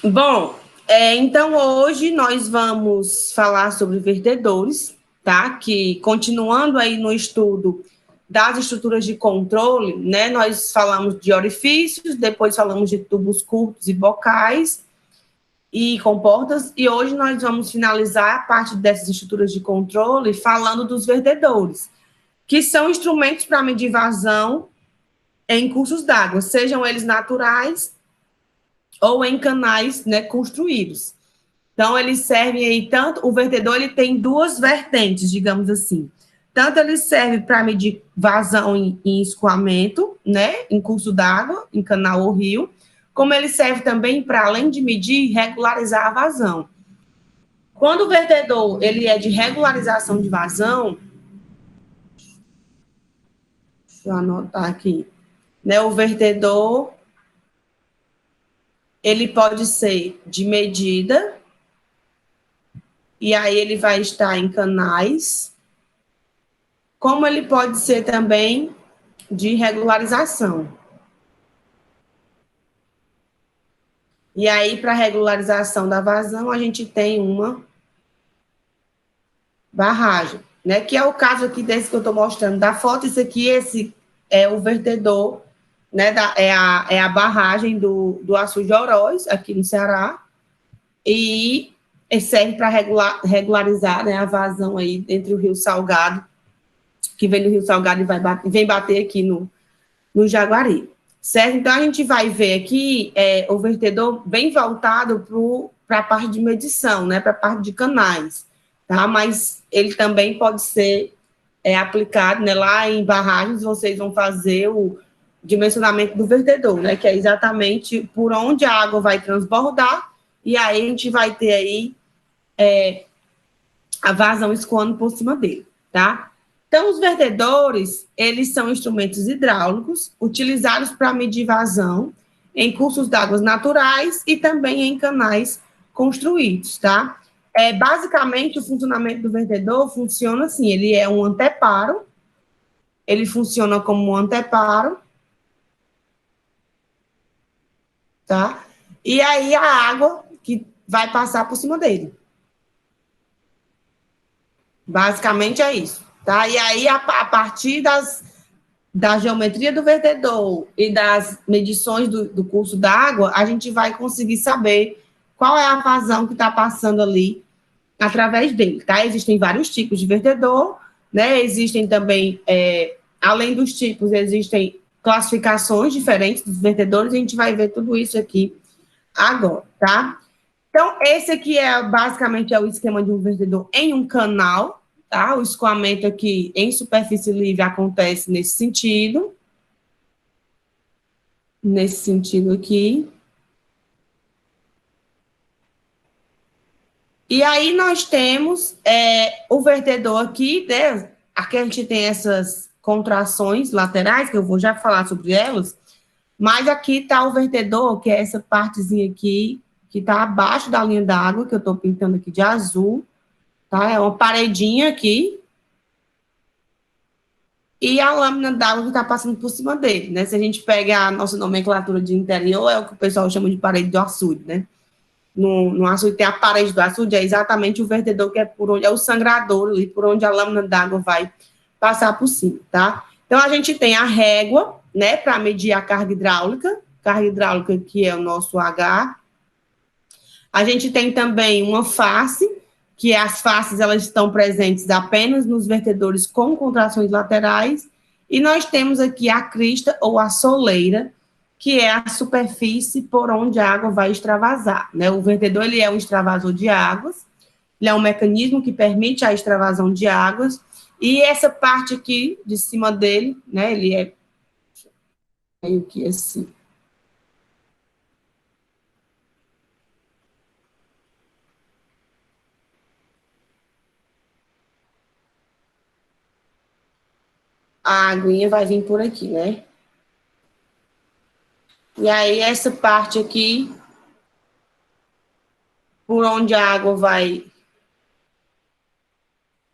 Bom, então hoje nós vamos falar sobre vertedores, tá? Que continuando aí no estudo das estruturas de controle, né? Nós falamos de orifícios, depois falamos de tubos curtos e bocais e comportas, e hoje nós vamos finalizar a parte dessas estruturas de controle falando dos vertedores, que são instrumentos para medir vazão em cursos d'água, sejam eles naturais ou em canais, né, construídos. Então, eles servem aí tanto. O vertedor ele tem duas vertentes, digamos assim. Tanto ele serve para medir vazão em escoamento, né, em curso d'água, em canal ou rio, como ele serve também para, além de medir, regularizar a vazão. Quando o vertedor ele é de regularização de vazão, deixa eu anotar aqui, né, o vertedor ele pode ser de medida, e aí ele vai estar em canais, como ele pode ser também de regularização. E aí, para regularização da vazão, a gente tem uma barragem, né? Que é o caso aqui desse que eu estou mostrando da foto. Isso aqui, esse é o vertedor, né? É a barragem do Açu de Oroz, aqui no Ceará, e serve para regularizar, né, a vazão aí entre o Rio Salgado, que vem do Rio Salgado e vem bater aqui no Jaguari, certo? Então, a gente vai ver aqui o vertedor bem voltado para a parte de medição, né, para a parte de canais, tá? Mas ele também pode ser aplicado, né, lá em barragens, vocês vão fazer o dimensionamento do vertedor, né, que é exatamente por onde a água vai transbordar, e aí a gente vai ter aí a vazão escoando por cima dele, tá? Então, os vertedores, eles são instrumentos hidráulicos utilizados para medir vazão em cursos d'água naturais e também em canais construídos, tá? Basicamente, o funcionamento do vertedor funciona assim, ele é um anteparo, ele funciona como um anteparo, tá? E aí a água que vai passar por cima dele. Basicamente é isso, tá? E aí, a partir da geometria do vertedor e das medições do curso d'água, a gente vai conseguir saber qual é a vazão que está passando ali através dele, tá? Existem vários tipos de vertedor, né? Existem também, além dos tipos, existem classificações diferentes dos vertedores, a gente vai ver tudo isso aqui agora, tá? Então, esse aqui basicamente é o esquema de um vertedor em um canal, tá? O escoamento aqui em superfície livre acontece nesse sentido aqui. E aí nós temos o vertedor aqui, né? Aqui a gente tem essas contrações laterais, que eu vou já falar sobre elas, mas aqui está o vertedor, que é essa partezinha aqui, que está abaixo da linha d'água, que eu estou pintando aqui de azul, tá? É uma paredinha aqui, e a lâmina d'água que está passando por cima dele, né? Se a gente pega a nossa nomenclatura de interior, é o que o pessoal chama de parede do açude, né? No açude tem a parede do açude, é exatamente o vertedor que é por onde é o sangrador ali, por onde a lâmina d'água vai passar por cima, tá? Então a gente tem a régua, né, para medir a carga hidráulica que é o nosso H. A gente tem também uma face, que as faces elas estão presentes apenas nos vertedores com contrações laterais, e nós temos aqui a crista ou a soleira, que é a superfície por onde a água vai extravasar, né? O vertedor ele é um extravasor de águas, ele é um mecanismo que permite a extravasão de águas, e essa parte aqui de cima dele, né, ele é meio que assim. A aguinha vai vir por aqui, né? E aí, essa parte aqui, por onde a água vai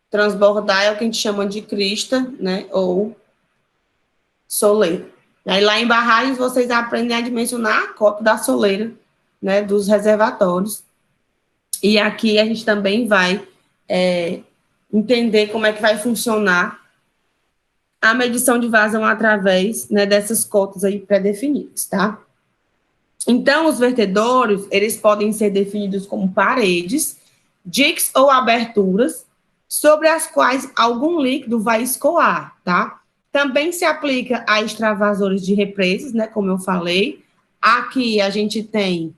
transbordar, é o que a gente chama de crista, né? Ou soleira. Aí, lá em barragens, vocês aprendem a dimensionar a cota da soleira, né, dos reservatórios. E aqui a gente também vai entender como é que vai funcionar a medição de vazão através, né, dessas cotas aí pré-definidas, tá? Então, os vertedouros, eles podem ser definidos como paredes, diques ou aberturas, sobre as quais algum líquido vai escoar, tá? Também se aplica a extravasores de represas, né, como eu falei. Aqui a gente tem,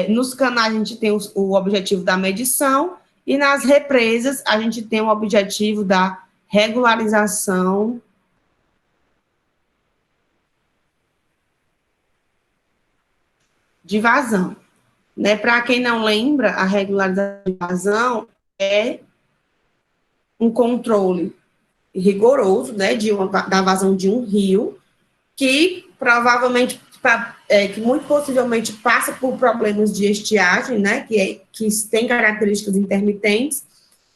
nos canais a gente tem o objetivo da medição, e nas represas a gente tem o objetivo da regularização de vazão. Né? Para quem não lembra, a regularização de vazão é um controle rigoroso, né, da vazão de um rio, que provavelmente, que muito possivelmente passa por problemas de estiagem, né, que tem características intermitentes,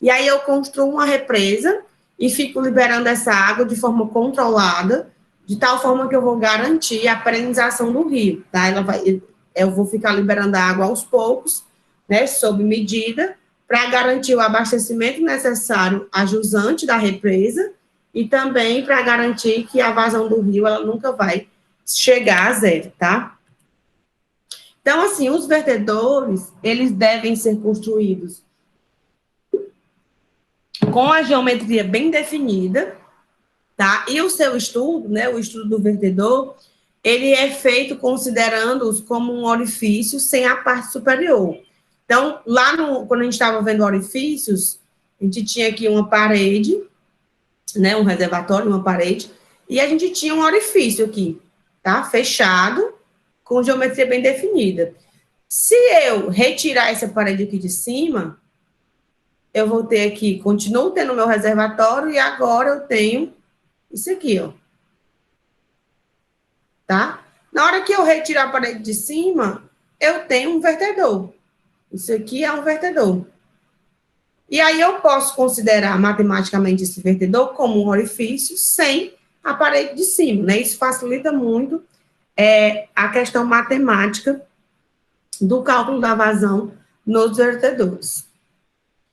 e aí eu construo uma represa e fico liberando essa água de forma controlada, de tal forma que eu vou garantir a perenização do rio, tá? Eu vou ficar liberando a água aos poucos, né, sob medida, para garantir o abastecimento necessário a jusante da represa e também para garantir que a vazão do rio ela nunca vai chegar a zero, tá? Então, assim, os vertedores, eles devem ser construídos com a geometria bem definida, tá? E o seu estudo, né, o estudo do vertedor, ele é feito considerando-os como um orifício sem a parte superior. Então, quando a gente estava vendo orifícios, a gente tinha aqui uma parede, né, um reservatório, uma parede, e a gente tinha um orifício aqui, tá? Fechado, com geometria bem definida. Se eu retirar essa parede aqui de cima, eu vou ter aqui, continuo tendo meu reservatório, e agora eu tenho isso aqui, ó. Tá? Na hora que eu retirar a parede de cima, eu tenho um vertedor. Isso aqui é um vertedor. E aí eu posso considerar matematicamente esse vertedor como um orifício sem a parede de cima, né? Isso facilita muito a questão matemática do cálculo da vazão nos vertedores.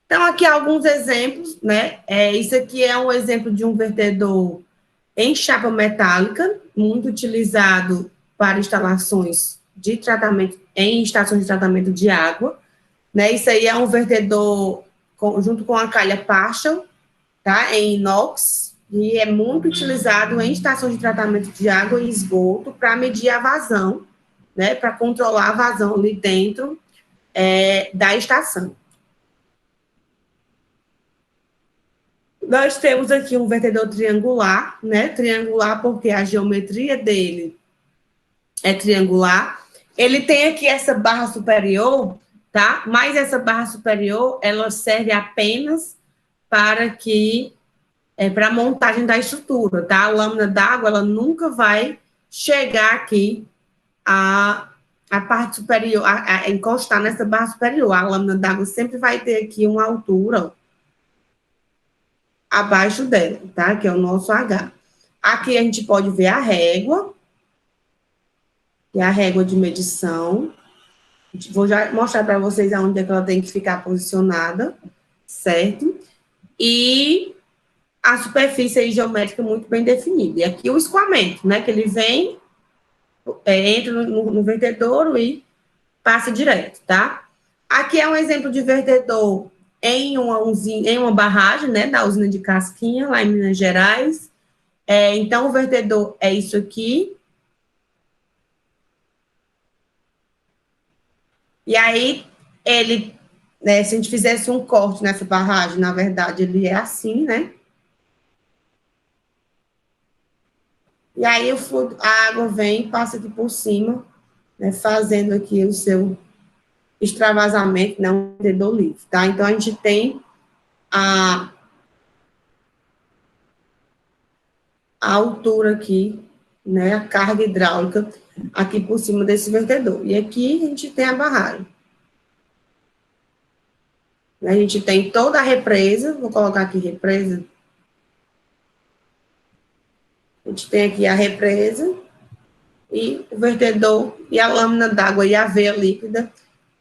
Então, aqui alguns exemplos, né? Isso aqui é um exemplo de um vertedor em chapa metálica, muito utilizado para instalações de tratamento, em estações de tratamento de água, né? Isso aí é um vertedor junto com a calha Partial, tá? Em inox, e é muito utilizado em estações de tratamento de água e esgoto para medir a vazão, né? Para controlar a vazão ali dentro da estação. Nós temos aqui um vertedor triangular, né? Triangular porque a geometria dele é triangular. Ele tem aqui essa barra superior, tá? Mas essa barra superior, ela serve apenas para para a montagem da estrutura, tá? A lâmina d'água, ela nunca vai chegar aqui a parte superior, a encostar nessa barra superior. A lâmina d'água sempre vai ter aqui uma altura, ó, abaixo dela, tá? Que é o nosso H. Aqui a gente pode ver a régua, que é a régua de medição. Vou já mostrar para vocês aonde é que ela tem que ficar posicionada, certo? E a superfície aí geométrica muito bem definida. E aqui o escoamento, né? Que ele vem, entra no vertedouro e passa direto, tá? Aqui é um exemplo de vertedor em uma barragem, né? Da usina de Casquinha, lá em Minas Gerais. Então, o vertedor é isso aqui. E aí, ele, né, se a gente fizesse um corte nessa barragem, na verdade, ele é assim, né? E aí, a água vem e passa aqui por cima, né, fazendo aqui o seu extravasamento, né, um vertedor livre, tá? Então, a gente tem a altura aqui, né, a carga hidráulica aqui por cima desse vertedor. E aqui a gente tem a barragem. A gente tem toda a represa, vou colocar aqui represa. A gente tem aqui a represa, e o vertedor e a lâmina d'água e a veia líquida,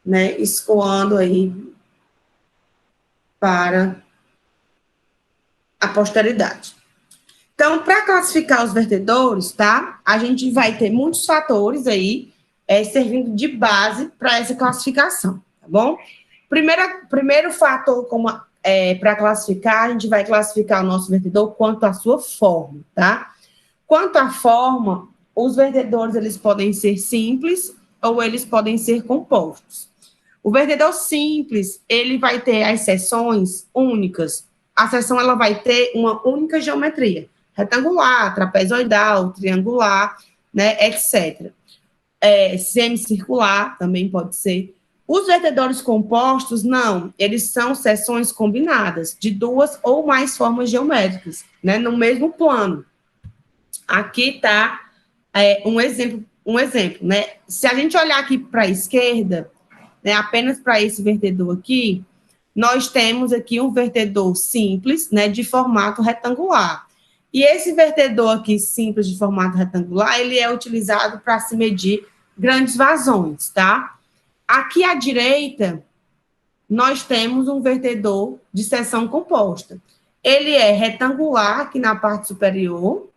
né, escoando aí para a posteridade. Então, para classificar os vertedores, tá? A gente vai ter muitos fatores aí servindo de base para essa classificação, tá bom? Primeiro fator para classificar, a gente vai classificar o nosso vertedor quanto à sua forma, tá? Quanto à forma, os vertedores eles podem ser simples ou eles podem ser compostos. O vertedor simples, ele vai ter as seções únicas. A seção ela vai ter uma única geometria, retangular, trapezoidal, triangular, né, etc. Semicircular também pode ser. Os vertedores compostos, não, eles são seções combinadas de duas ou mais formas geométricas, né, no mesmo plano. Aqui está um exemplo, né? Se a gente olhar aqui para a esquerda, né, apenas para esse vertedor aqui, nós temos aqui um vertedor simples, né, de formato retangular. E esse vertedor aqui simples de formato retangular, ele é utilizado para se medir grandes vazões, tá? Aqui à direita, nós temos um vertedor de seção composta. Ele é retangular aqui na parte superior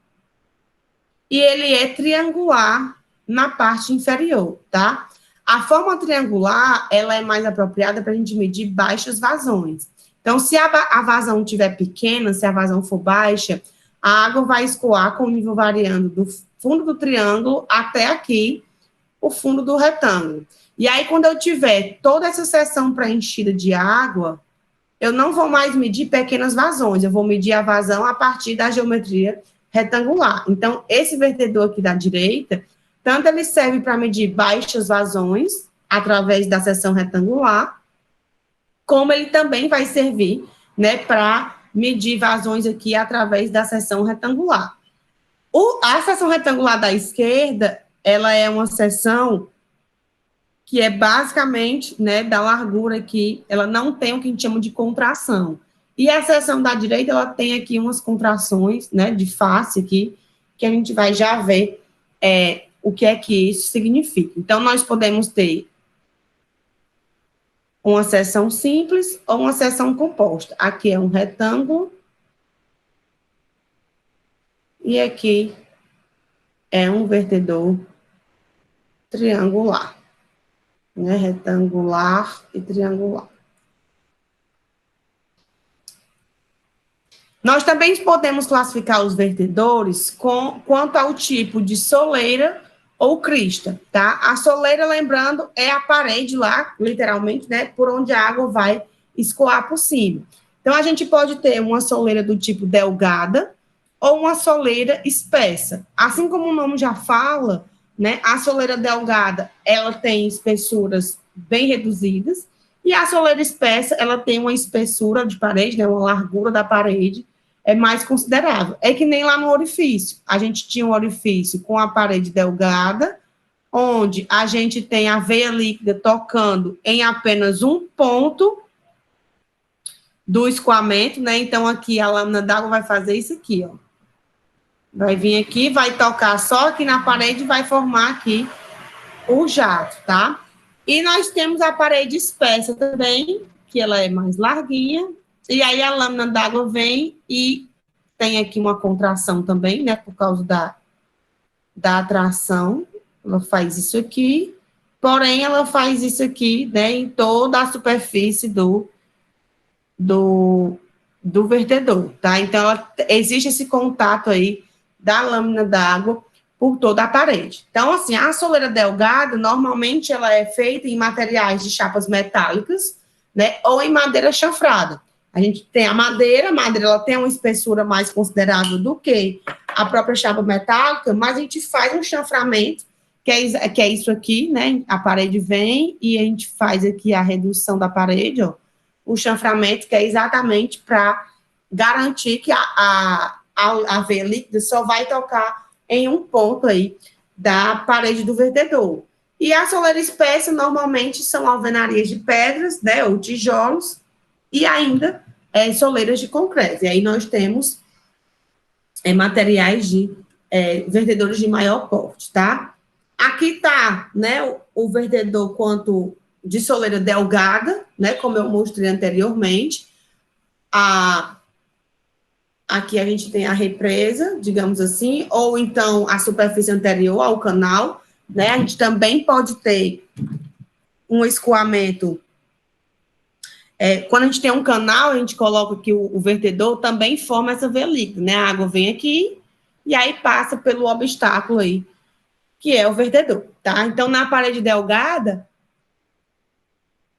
e ele é triangular na parte inferior, tá? A forma triangular, ela é mais apropriada para a gente medir baixas vazões. Então, se a vazão estiver pequena, se a vazão for baixa, a água vai escoar com o nível variando do fundo do triângulo até aqui, o fundo do retângulo. E aí, quando eu tiver toda essa seção preenchida de água, eu não vou mais medir pequenas vazões, eu vou medir a vazão a partir da geometria retangular. Então, esse vertedor aqui da direita, tanto ele serve para medir baixas vazões, através da seção retangular, como ele também vai servir, né, para medir vazões aqui através da seção retangular. A seção retangular da esquerda, ela é uma seção que é basicamente, né, da largura aqui, ela não tem o que a gente chama de contração. E a seção da direita, ela tem aqui umas contrações, né, de face aqui, que a gente vai já ver o que é que isso significa. Então, nós podemos ter uma seção simples ou uma seção composta. Aqui é um retângulo e aqui é um vertedor triangular, né, retangular e triangular. Nós também podemos classificar os vertedores quanto ao tipo de soleira ou crista, tá? A soleira, lembrando, é a parede lá, literalmente, né, por onde a água vai escoar por cima. Então, a gente pode ter uma soleira do tipo delgada ou uma soleira espessa. Assim como o nome já fala, né, a soleira delgada, ela tem espessuras bem reduzidas, e a soleira espessa, ela tem uma espessura de parede, né, uma largura da parede, mais considerável. É que nem lá no orifício. A gente tinha um orifício com a parede delgada, onde a gente tem a veia líquida tocando em apenas um ponto do escoamento, né? Então, aqui a lâmina d'água vai fazer isso aqui, ó. Vai vir aqui, vai tocar só aqui na parede e vai formar aqui o jato, tá? E nós temos a parede espessa também, que ela é mais larguinha, e aí a lâmina d'água vem e tem aqui uma contração também, né, por causa da atração, ela faz isso aqui, porém ela faz isso aqui, né, em toda a superfície do vertedor, tá? Então, existe esse contato aí da lâmina d'água por toda a parede. Então, assim, a soleira delgada, normalmente ela é feita em materiais de chapas metálicas, né, ou em madeira chanfrada. A gente tem a madeira ela tem uma espessura mais considerável do que a própria chapa metálica, mas a gente faz um chanframento, que é isso aqui, né, a parede vem e a gente faz aqui a redução da parede, ó, o chanframento, que é exatamente para garantir que a veia líquida só vai tocar em um ponto aí da parede do vertedor. E a soleira espessa, normalmente, são alvenarias de pedras, né, ou tijolos, e ainda soleiras de concreto. E aí nós temos materiais de vertedores de maior porte, tá? Aqui está, né, o vertedor quanto de soleira delgada, né, como eu mostrei anteriormente. Aqui a gente tem a represa, digamos assim, ou então a superfície anterior ao canal, né? A gente também pode ter um escoamento. Quando a gente tem um canal, a gente coloca aqui o vertedor, também forma essa veia líquida, né? A água vem aqui e aí passa pelo obstáculo aí, que é o vertedor, tá? Então, na parede delgada,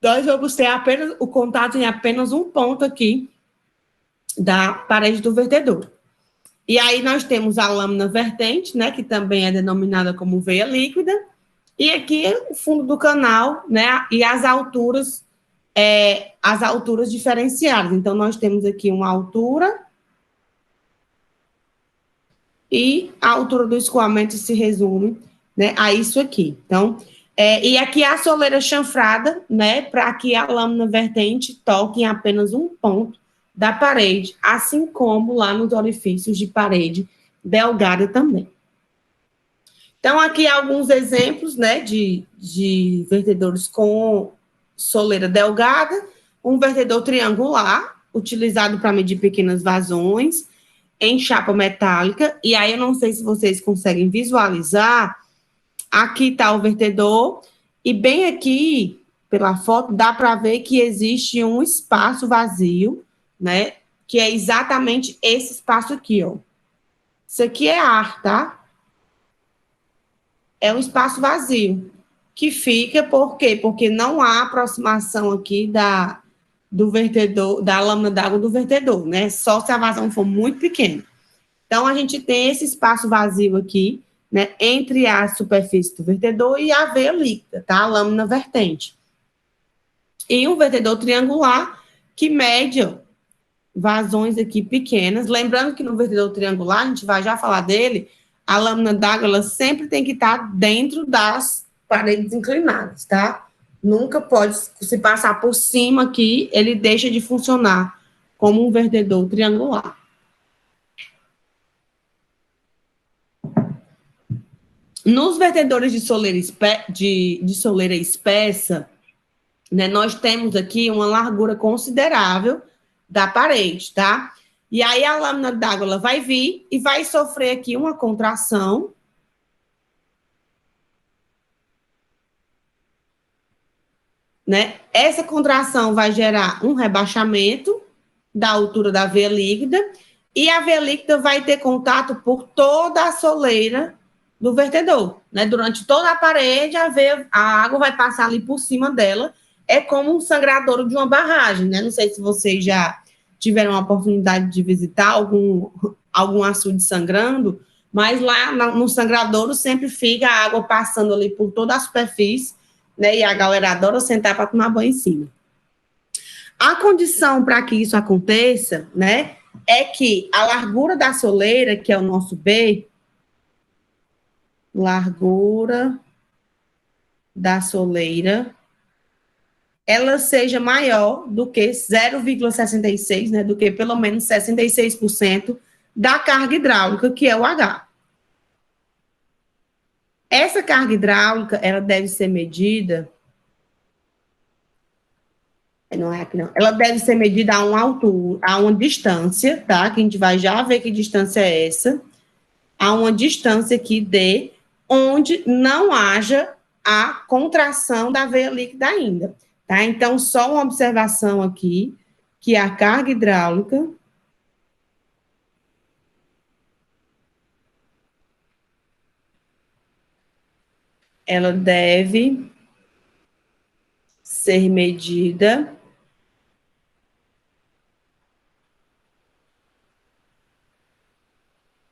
nós vamos ter apenas o contato em apenas um ponto aqui da parede do vertedor. E aí nós temos a lâmina vertente, né, que também é denominada como veia líquida, e aqui o fundo do canal, né, e as alturas diferenciadas. Então, nós temos aqui uma altura e a altura do escoamento se resume, né, a isso aqui. Então, e aqui a soleira chanfrada, né, para que a lâmina vertente toque em apenas um ponto da parede, assim como lá nos orifícios de parede delgada também. Então, aqui alguns exemplos, né, de vertedores com soleira delgada, um vertedor triangular, utilizado para medir pequenas vazões, em chapa metálica, e aí eu não sei se vocês conseguem visualizar, aqui está o vertedor, e bem aqui, pela foto, dá para ver que existe um espaço vazio, né, que é exatamente esse espaço aqui, ó. Isso aqui é ar, tá? É um espaço vazio, que fica, por quê? Porque não há aproximação aqui do vertedor, da lâmina d'água do vertedor, né? Só se a vazão for muito pequena. Então, a gente tem esse espaço vazio aqui, né, entre a superfície do vertedor e a veia líquida, tá? A lâmina vertente. E um vertedor triangular que mede vazões aqui pequenas. Lembrando que no vertedor triangular, a gente vai já falar dele, a lâmina d'água ela sempre tem que estar dentro das paredes inclinadas, tá? Nunca pode se passar por cima aqui, ele deixa de funcionar como um vertedor triangular. Nos vertedores de soleira, de soleira espessa, né, nós temos aqui uma largura considerável da parede, tá? E aí a lâmina d'água ela vai vir e vai sofrer aqui uma contração. Né? Essa contração vai gerar um rebaixamento da altura da veia líquida e a veia líquida vai ter contato por toda a soleira do vertedor, né? Durante toda a parede, a água vai passar ali por cima dela. É como um sangradouro de uma barragem, né? Não sei se vocês já tiveram a oportunidade de visitar algum açude sangrando, mas lá no sangradouro sempre fica a água passando ali por toda a superfície, né? E a galera adora sentar para tomar banho em cima. A condição para que isso aconteça, né, é que a largura da soleira, que é o nosso B, largura da soleira, ela seja maior do que 0,66, né, do que pelo menos 66% da carga hidráulica, que é o H. Essa carga hidráulica, ela deve ser medida. Não é aqui, não. Ela deve ser medida a uma altura, a uma distância, tá? Que a gente vai já ver que distância é essa. A uma distância aqui de onde não haja a contração da veia líquida ainda, tá? Então, só uma observação aqui, que a carga hidráulica ela deve ser medida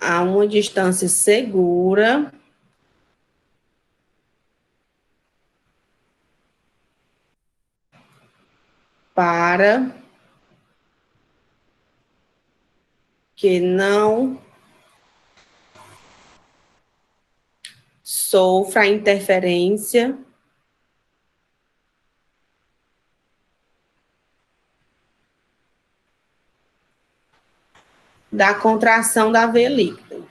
a uma distância segura para que não sofra a interferência da contração da veia líquida.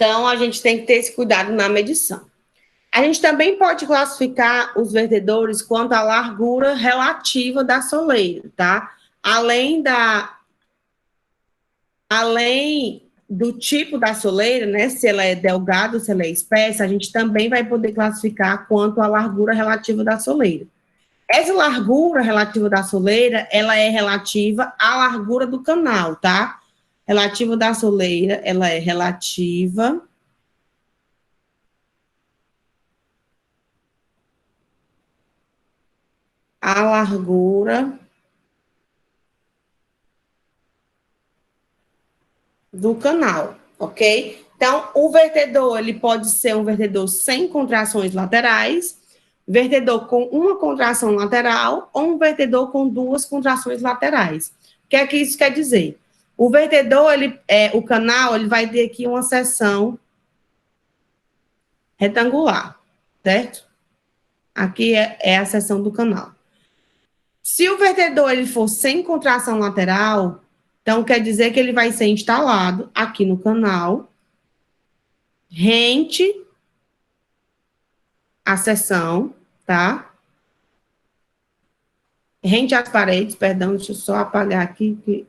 Então, a gente tem que ter esse cuidado na medição. A gente também pode classificar os vertedores quanto à largura relativa da soleira, tá? Além do tipo da soleira, né? Se ela é delgada, se ela é espessa, a gente também vai poder classificar quanto à largura relativa da soleira. Essa largura relativa da soleira, ela é relativa à largura do canal, tá? Relativa da soleira, ela é relativa à largura do canal, ok? Então, o vertedor, ele pode ser um vertedor sem contrações laterais, vertedor com uma contração lateral ou um vertedor com duas contrações laterais. O que é que isso quer dizer? O vertedor, o canal, ele vai ter aqui uma seção retangular, certo? Aqui é a seção do canal. Se o vertedor ele for sem contração lateral, então quer dizer que ele vai ser instalado aqui no canal, rente à seção, tá? Rente às paredes, perdão, deixa eu só apagar aqui.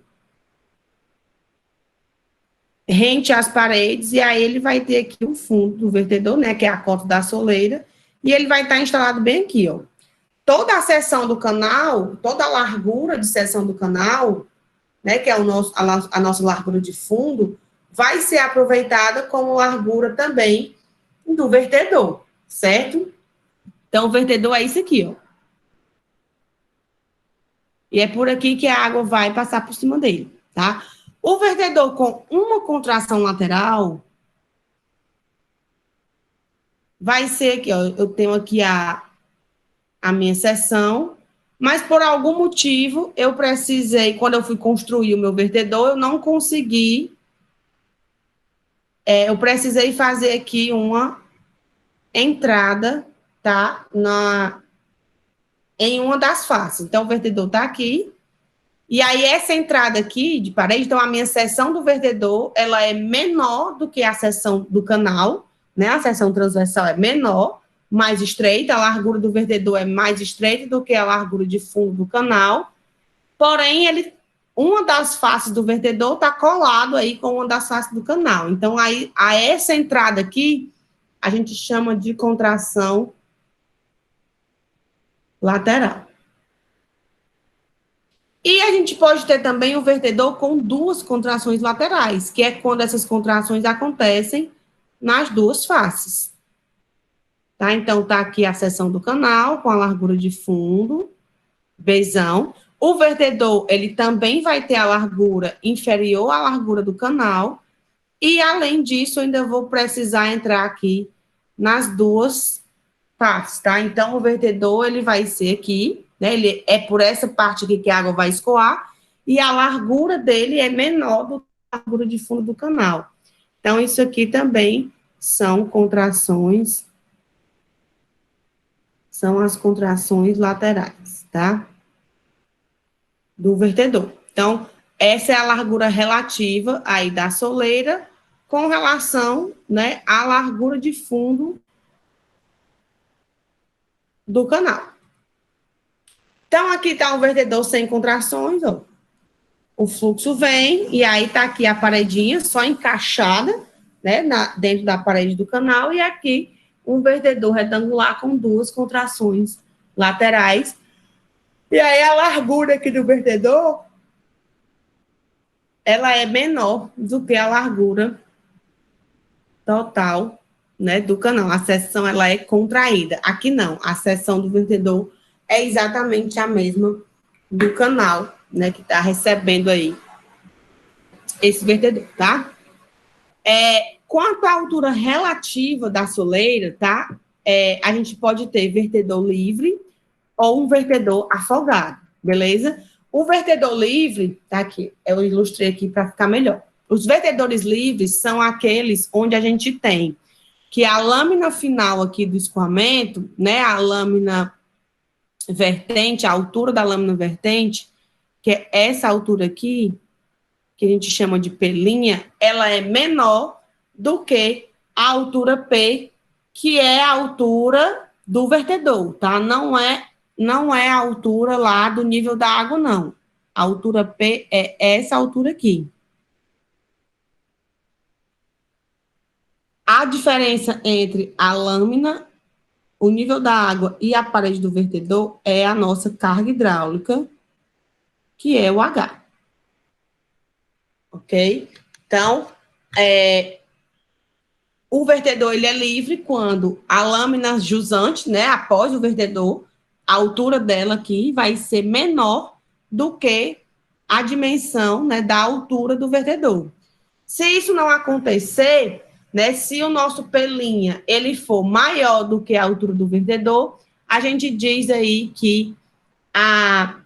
Rente às paredes, e aí ele vai ter aqui o fundo do vertedor, né, que é a cota da soleira, e ele vai estar instalado bem aqui, ó. Toda a seção do canal, toda a largura de seção do canal, né, que é a nossa largura de fundo, vai ser aproveitada como largura também do vertedor, certo? Então, o vertedor é isso aqui, ó. E é por aqui que a água vai passar por cima dele, tá? O vertedor com uma contração lateral vai ser aqui, ó. Eu tenho aqui a minha seção, mas por algum motivo eu precisei, quando eu fui construir o meu vertedor, eu não consegui, eu precisei fazer aqui uma entrada, tá? Em uma das faces. Então, o vertedor tá aqui, e aí essa entrada aqui de parede, então a minha seção do vertedor, ela é menor do que a seção do canal, né? A seção transversal é menor, mais estreita, a largura do vertedor é mais estreita do que a largura de fundo do canal, porém, uma das faces do vertedor está colado aí com uma das faces do canal. Então, aí, a essa entrada aqui, a gente chama de contração lateral. E a gente pode ter também o vertedor com duas contrações laterais, que é quando essas contrações acontecem nas duas faces. Tá? Então, tá aqui a seção do canal, com a largura de fundo, Bzão. O vertedor, ele também vai ter a largura inferior à largura do canal, e, além disso, eu ainda vou precisar entrar aqui nas duas partes, tá? Então, o vertedor, ele vai ser aqui, né? Ele é por essa parte aqui que a água vai escoar, e a largura dele é menor do que a largura de fundo do canal. Então, isso aqui também são contrações, são as contrações laterais, tá? Do vertedor. Então, essa é a largura relativa aí da soleira com relação, né, à largura de fundo do canal. Então, aqui está o vertedor sem contrações, ó. O fluxo vem, e aí está aqui a paredinha só encaixada, né, dentro da parede do canal, e aqui um vertedor retangular com duas contrações laterais. E aí a largura aqui do vertedor, ela é menor do que a largura total, né, do canal. A seção, ela é contraída. Aqui não, a seção do vertedor é exatamente a mesma do canal, né, que está recebendo aí esse vertedor, tá? Quanto à altura relativa da soleira, tá? A gente pode ter vertedor livre ou um vertedor afogado, beleza? O vertedor livre, tá aqui, eu ilustrei aqui para ficar melhor. Os vertedores livres são aqueles onde a gente tem que a lâmina final aqui do escoamento, né, a lâmina vertente, a altura da lâmina vertente, que é essa altura aqui, que a gente chama de pelinha, ela é menor do que a altura P, que é a altura do vertedor, tá? Não é a altura lá do nível da água, não. A altura P é essa altura aqui. A diferença entre a lâmina, o nível da água e a parede do vertedor é a nossa carga hidráulica, que é o H. Ok? Então, o vertedor ele é livre quando a lâmina jusante, né, após o vertedor, a altura dela aqui vai ser menor do que a dimensão, né, da altura do vertedor. Se isso não acontecer, né, se o nosso pelinha ele for maior do que a altura do vertedor, a gente diz aí que a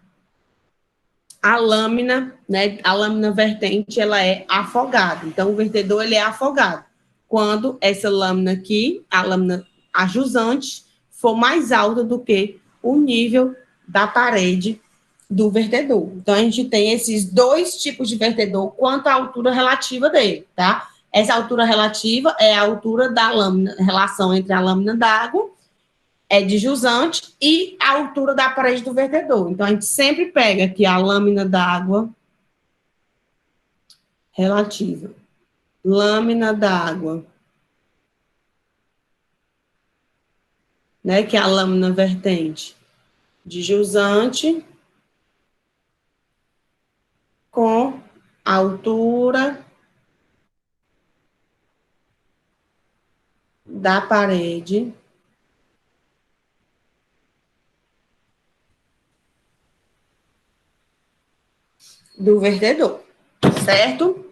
lâmina, né, a lâmina vertente, ela é afogada. Então, o vertedor, ele é afogado. Quando essa lâmina aqui, a lâmina a jusante, for mais alta do que o nível da parede do vertedor. Então, a gente tem esses dois tipos de vertedor quanto à altura relativa dele, tá? Essa altura relativa é a altura da lâmina, relação entre a lâmina d'água de jusante e a altura da parede do vertedor. Então, a gente sempre pega aqui a lâmina d'água relativa. Lâmina d'água, né, que é a lâmina vertente de jusante com a altura da parede do vertedor, certo?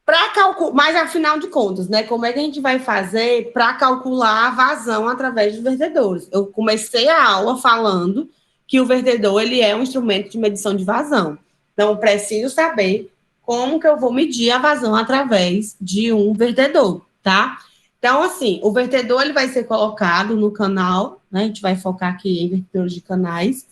Para calcular, mas afinal de contas, né? Como é que a gente vai fazer para calcular a vazão através dos vertedores? Eu comecei a aula falando que o vertedor ele é um instrumento de medição de vazão. Então, eu preciso saber como que eu vou medir a vazão através de um vertedor, tá? Então, assim, o vertedor ele vai ser colocado no canal, né? A gente vai focar aqui em vertedores de canais.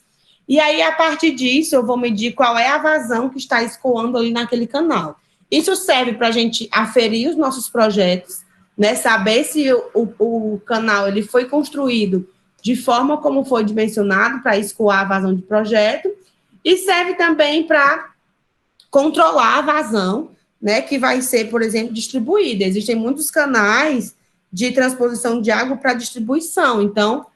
E aí, a partir disso, eu vou medir qual é a vazão que está escoando ali naquele canal. Isso serve para a gente aferir os nossos projetos, né? Saber se o canal ele foi construído de forma como foi dimensionado para escoar a vazão de projeto, e serve também para controlar a vazão, né? Que vai ser, por exemplo, distribuída. Existem muitos canais de transposição de água para distribuição. Então,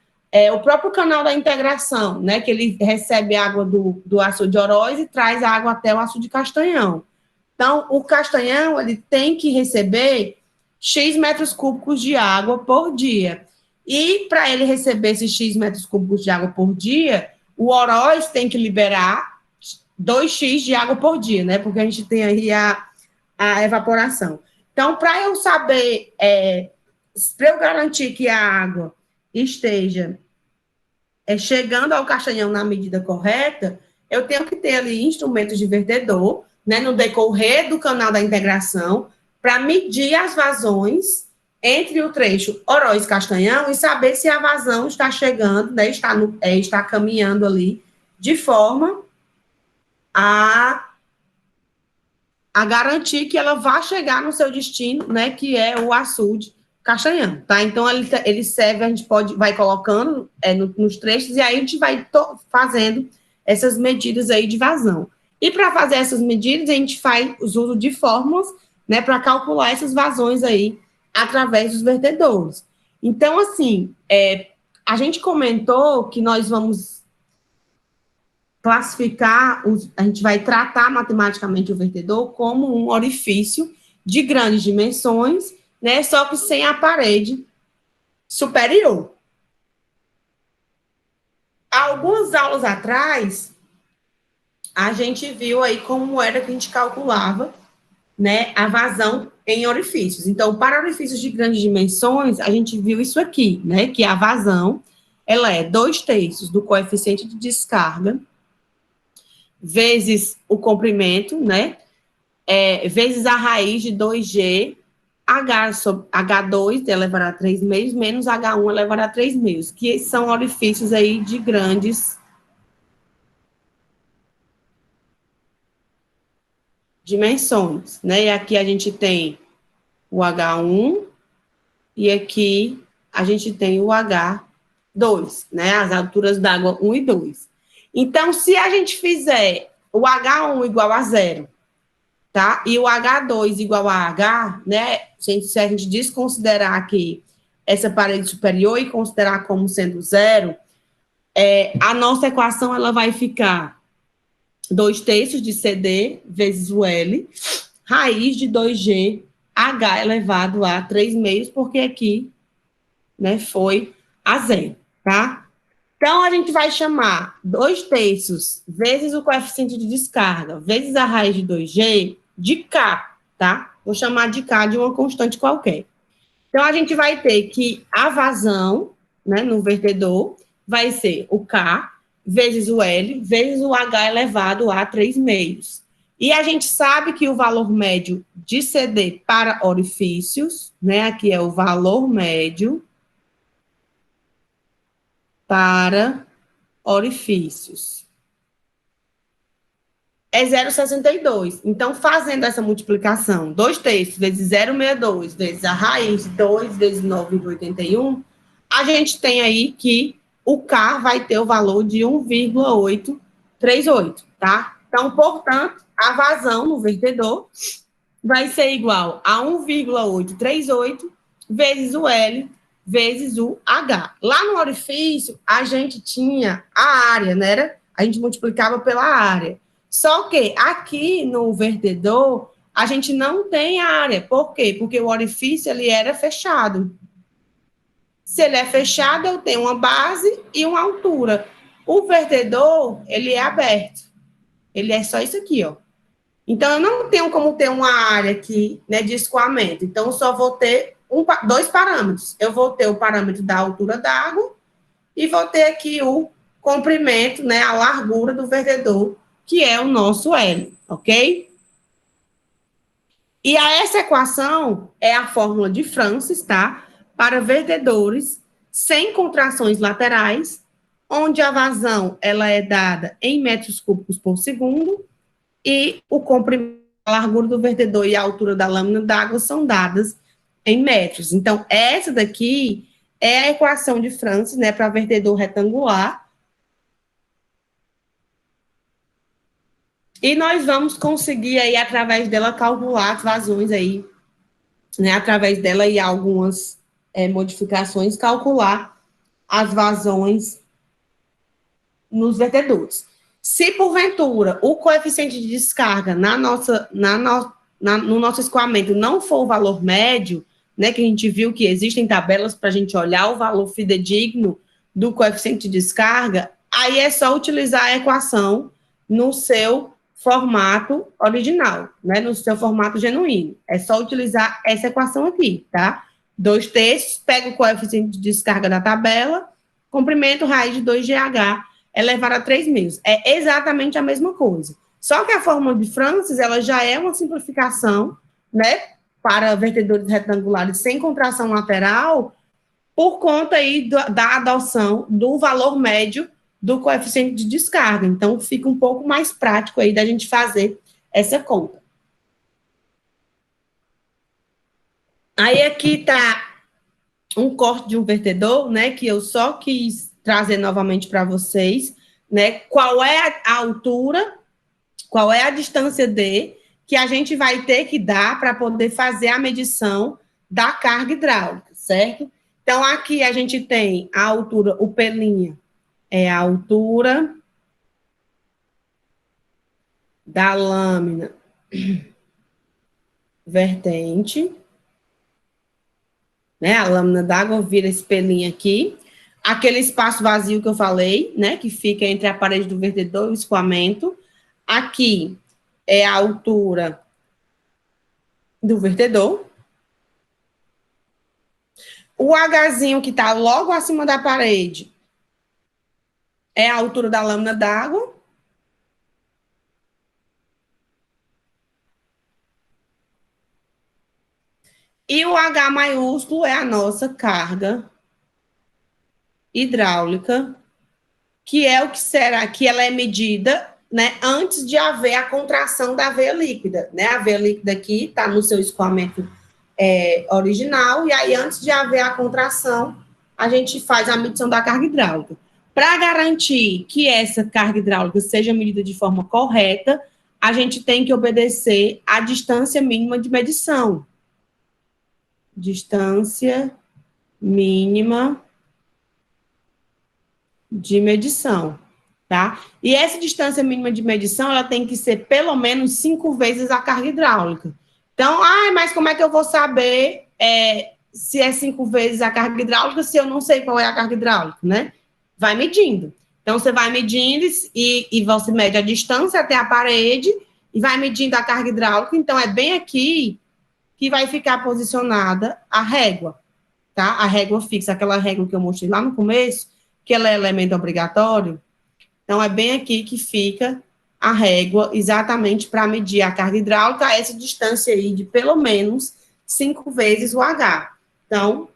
o próprio canal da integração, né? Que ele recebe água do açude de Oroz e traz a água até o açude de Castanhão. Então, o Castanhão, ele tem que receber X metros cúbicos de água por dia. E, para ele receber esses X metros cúbicos de água por dia, o Oroz tem que liberar 2x de água por dia, né? Porque a gente tem aí a evaporação. Então, para eu saber, para eu garantir que a água esteja chegando ao Castanhão na medida correta, eu tenho que ter ali instrumentos de vertedor, né, no decorrer do canal da integração, para medir as vazões entre o trecho Oroz-Castanhão e saber se a vazão está chegando, né, está caminhando ali de forma a garantir que ela vá chegar no seu destino, né, que é o açude Castanhão, tá? Então, ele serve, a gente vai colocando nos trechos, e aí a gente vai fazendo essas medidas aí de vazão. E para fazer essas medidas, a gente faz uso de fórmulas, né, para calcular essas vazões aí através dos vertedores. Então, assim, a gente comentou que nós vamos classificar, a gente vai tratar matematicamente o vertedor como um orifício de grandes dimensões, né, só que sem a parede superior. Algumas aulas atrás, a gente viu aí como era que a gente calculava, né, a vazão em orifícios. Então, para orifícios de grandes dimensões, a gente viu isso aqui, né, que a vazão, ela é 2/3 do coeficiente de descarga vezes o comprimento, né, vezes a raiz de 2G, H2 elevado a 3 meios, menos H1 elevado a 3 meios, que são orifícios aí de grandes dimensões, né? E aqui a gente tem o H1 e aqui a gente tem o H2, né? As alturas d'água 1 e 2. Então, se a gente fizer o H1 igual a zero, tá? E o H2 igual a H, né? Se a gente desconsiderar aqui essa parede superior e considerar como sendo zero, a nossa equação ela vai ficar 2/3 de CD vezes o L, raiz de 2G, H elevado a 3/2, porque aqui, né, foi a zero, tá? Então, a gente vai chamar 2/3 vezes o coeficiente de descarga, vezes a raiz de 2G, de K, tá? Vou chamar de K de uma constante qualquer. Então, a gente vai ter que a vazão, né, no vertedor, vai ser o K vezes o L vezes o H elevado a 3/2. E a gente sabe que o valor médio de CD para orifícios, né, aqui é o valor médio para orifícios, é 0,62. Então, fazendo essa multiplicação, 2/3 vezes 0,62 vezes a raiz de 2 vezes 9,81, a gente tem aí que o K vai ter o valor de 1,838, tá? Então, portanto, a vazão no vertedor vai ser igual a 1,838 vezes o L vezes o H. Lá no orifício, a gente tinha a área, né? A gente multiplicava pela área. Só que aqui no vertedor, a gente não tem área. Por quê? Porque o orifício ele era fechado. Se ele é fechado, eu tenho uma base e uma altura. O vertedor, ele é aberto. Ele é só isso aqui, ó. Então, eu não tenho como ter uma área aqui, né, de escoamento. Então, eu só vou ter dois parâmetros. Eu vou ter o parâmetro da altura da água e vou ter aqui o comprimento, né, a largura do vertedor, que é o nosso L, ok? E essa equação é a fórmula de Francis, tá? Para vertedores sem contrações laterais, onde a vazão ela é dada em metros cúbicos por segundo e o comprimento, a largura do vertedor e a altura da lâmina d'água são dadas em metros. Então, essa daqui é a equação de Francis, né, para vertedor retangular. E nós vamos conseguir aí, através dela, calcular as vazões aí, né, através dela e algumas modificações, calcular as vazões nos vertedores. Se, porventura, o coeficiente de descarga no nosso escoamento não for o valor médio, né, que a gente viu que existem tabelas para a gente olhar o valor fidedigno do coeficiente de descarga, aí é só utilizar a equação no seu formato original, né, no seu formato genuíno. É só utilizar essa equação aqui, tá? 2/3, pega o coeficiente de descarga da tabela, comprimento raiz de 2GH, elevado a 3/2. É exatamente a mesma coisa. Só que a fórmula de Francis, ela já é uma simplificação, né, para vertedores retangulares sem contração lateral, por conta aí da adoção do valor médio do coeficiente de descarga. Então, fica um pouco mais prático aí da gente fazer essa conta. Aí aqui está um corte de um vertedor, né, que eu só quis trazer novamente para vocês, né, qual é a altura, qual é a distância D que a gente vai ter que dar para poder fazer a medição da carga hidráulica, certo? Então, aqui a gente tem a altura, o P' é a altura da lâmina vertente, né? A lâmina d'água vira esse P' aqui. Aquele espaço vazio que eu falei, né? Que fica entre a parede do vertedor e o escoamento. Aqui é a altura do vertedor. O Hzinho que está logo acima da parede é a altura da lâmina d'água. E o H maiúsculo é a nossa carga hidráulica, que é o que será, que ela é medida né, antes de haver a contração da veia líquida, né? A veia líquida aqui está no seu escoamento original, e aí antes de haver a contração, a gente faz a medição da carga hidráulica. Para garantir que essa carga hidráulica seja medida de forma correta, a gente tem que obedecer à distância mínima de medição. Distância mínima de medição, tá? E essa distância mínima de medição, ela tem que ser pelo menos 5 vezes a carga hidráulica. Então, mas como é que eu vou saber se é 5 vezes a carga hidráulica se eu não sei qual é a carga hidráulica, né? Vai medindo. Então, você vai medindo e você mede a distância até a parede e vai medindo a carga hidráulica. Então, é bem aqui que vai ficar posicionada a régua, tá? A régua fixa, aquela régua que eu mostrei lá no começo, que ela é elemento obrigatório. Então, é bem aqui que fica a régua, exatamente para medir a carga hidráulica, a essa distância aí de pelo menos 5 vezes o H. Então,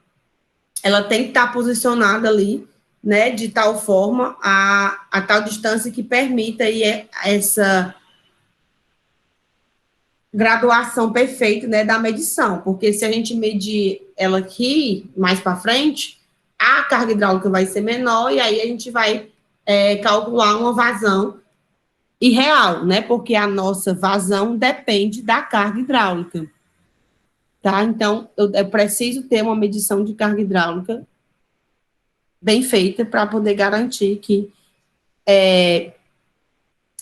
ela tem que estar posicionada ali, né, de tal forma, a tal distância que permita aí essa graduação perfeita, né, da medição, porque se a gente medir ela aqui, mais para frente, a carga hidráulica vai ser menor, e aí a gente vai calcular uma vazão irreal, né, porque a nossa vazão depende da carga hidráulica, tá? Então, eu preciso ter uma medição de carga hidráulica bem feita para poder garantir que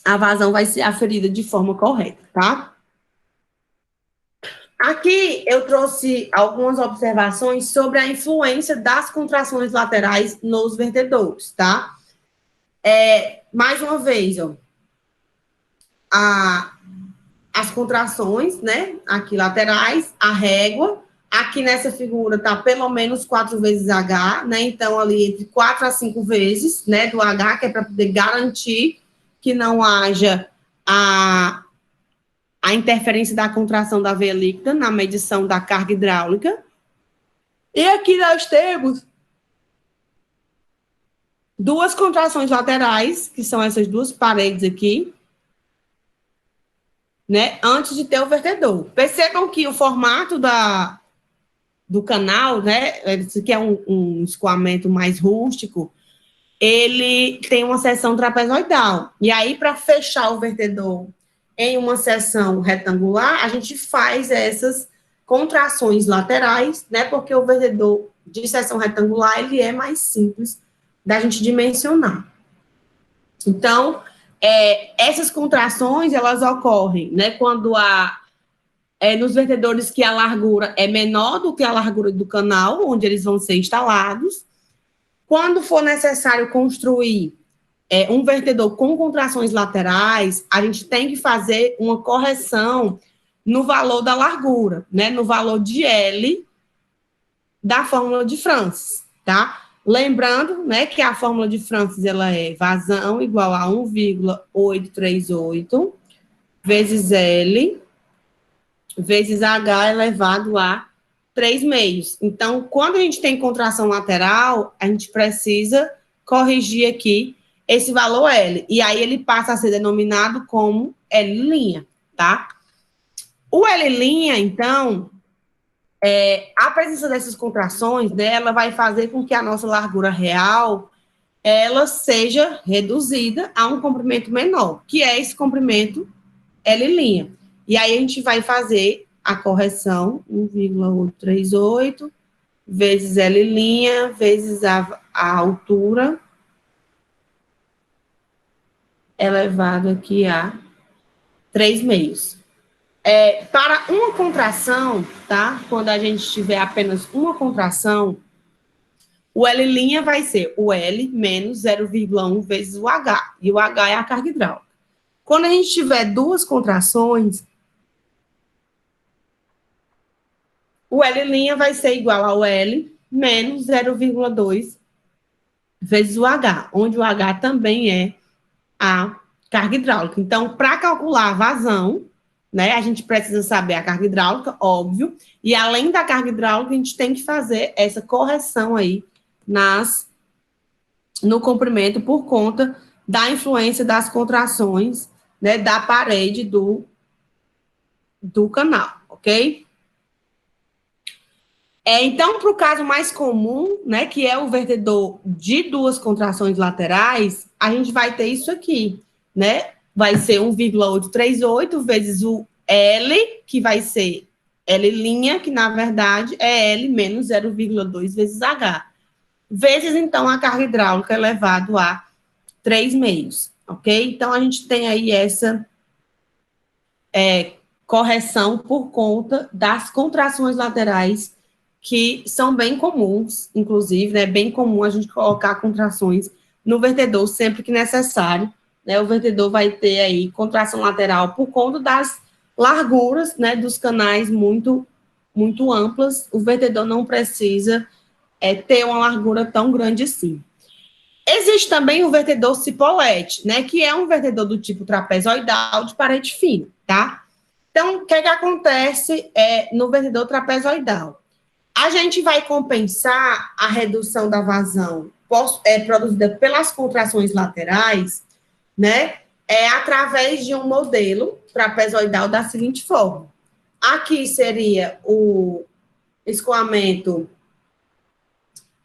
a vazão vai ser aferida de forma correta, tá? Aqui eu trouxe algumas observações sobre a influência das contrações laterais nos vertedouros, tá? Mais uma vez, ó, as contrações, né, aqui laterais, a régua, aqui nessa figura tá pelo menos 4 vezes H, né, então ali entre 4 a 5 vezes, né, do H, que é para poder garantir que não haja a interferência da contração da veia líquida na medição da carga hidráulica. E aqui nós temos 2 contrações laterais, que são essas 2 paredes aqui, né, antes de ter o vertedor. Percebam que o formato do canal, né, esse aqui é um escoamento mais rústico, ele tem uma seção trapezoidal. E aí, para fechar o vertedor em uma seção retangular, a gente faz essas contrações laterais, né, porque o vertedor de seção retangular, ele é mais simples da gente dimensionar. Então, essas contrações, elas ocorrem, né, quando nos vertedores que a largura é menor do que a largura do canal, onde eles vão ser instalados. Quando for necessário construir um vertedor com contrações laterais, a gente tem que fazer uma correção no valor da largura, né, no valor de L da fórmula de Francis, tá? Lembrando, né, que a fórmula de Francis, ela é vazão igual a 1,838 vezes L vezes H elevado a 3 meios. Então, quando a gente tem contração lateral, a gente precisa corrigir aqui esse valor L. E aí ele passa a ser denominado como L', tá? O L', então, a presença dessas contrações, né, ela vai fazer com que a nossa largura real, ela seja reduzida a um comprimento menor, que é esse comprimento L'. E aí a gente vai fazer a correção, 1,838 vezes L' vezes a altura elevado aqui a 3 meios. Para uma contração, tá? Quando a gente tiver apenas uma contração, o L' vai ser o L menos 0,1 vezes o H. E o H é a carga hidráulica. Quando a gente tiver 2 contrações, o L' vai ser igual ao L menos 0,2 vezes o H, onde o H também é a carga hidráulica. Então, para calcular a vazão, né, a gente precisa saber a carga hidráulica, óbvio, e além da carga hidráulica, a gente tem que fazer essa correção aí no comprimento por conta da influência das contrações, né, da parede do canal, ok? Então, para o caso mais comum, né, que é o vertedor de duas contrações laterais, a gente vai ter isso aqui, né? Vai ser 1,838 vezes o L, que vai ser L', que na verdade é L menos 0,2 vezes H. Vezes, então, a carga hidráulica elevado a 3 meios, ok? Então, a gente tem aí essa correção por conta das contrações laterais, que são bem comuns, inclusive, né? Bem comum a gente colocar contrações no vertedor sempre que necessário, né? O vertedor vai ter aí contração lateral por conta das larguras, né? Dos canais muito amplas. O vertedor não precisa ter uma largura tão grande assim. Existe também o vertedor cipolete, né? Que é um vertedor do tipo trapezoidal de parede fina, tá? Então, o que acontece no vertedor trapezoidal? A gente vai compensar a redução da vazão produzida pelas contrações laterais, né? Através de um modelo trapezoidal da seguinte forma. Aqui seria o escoamento,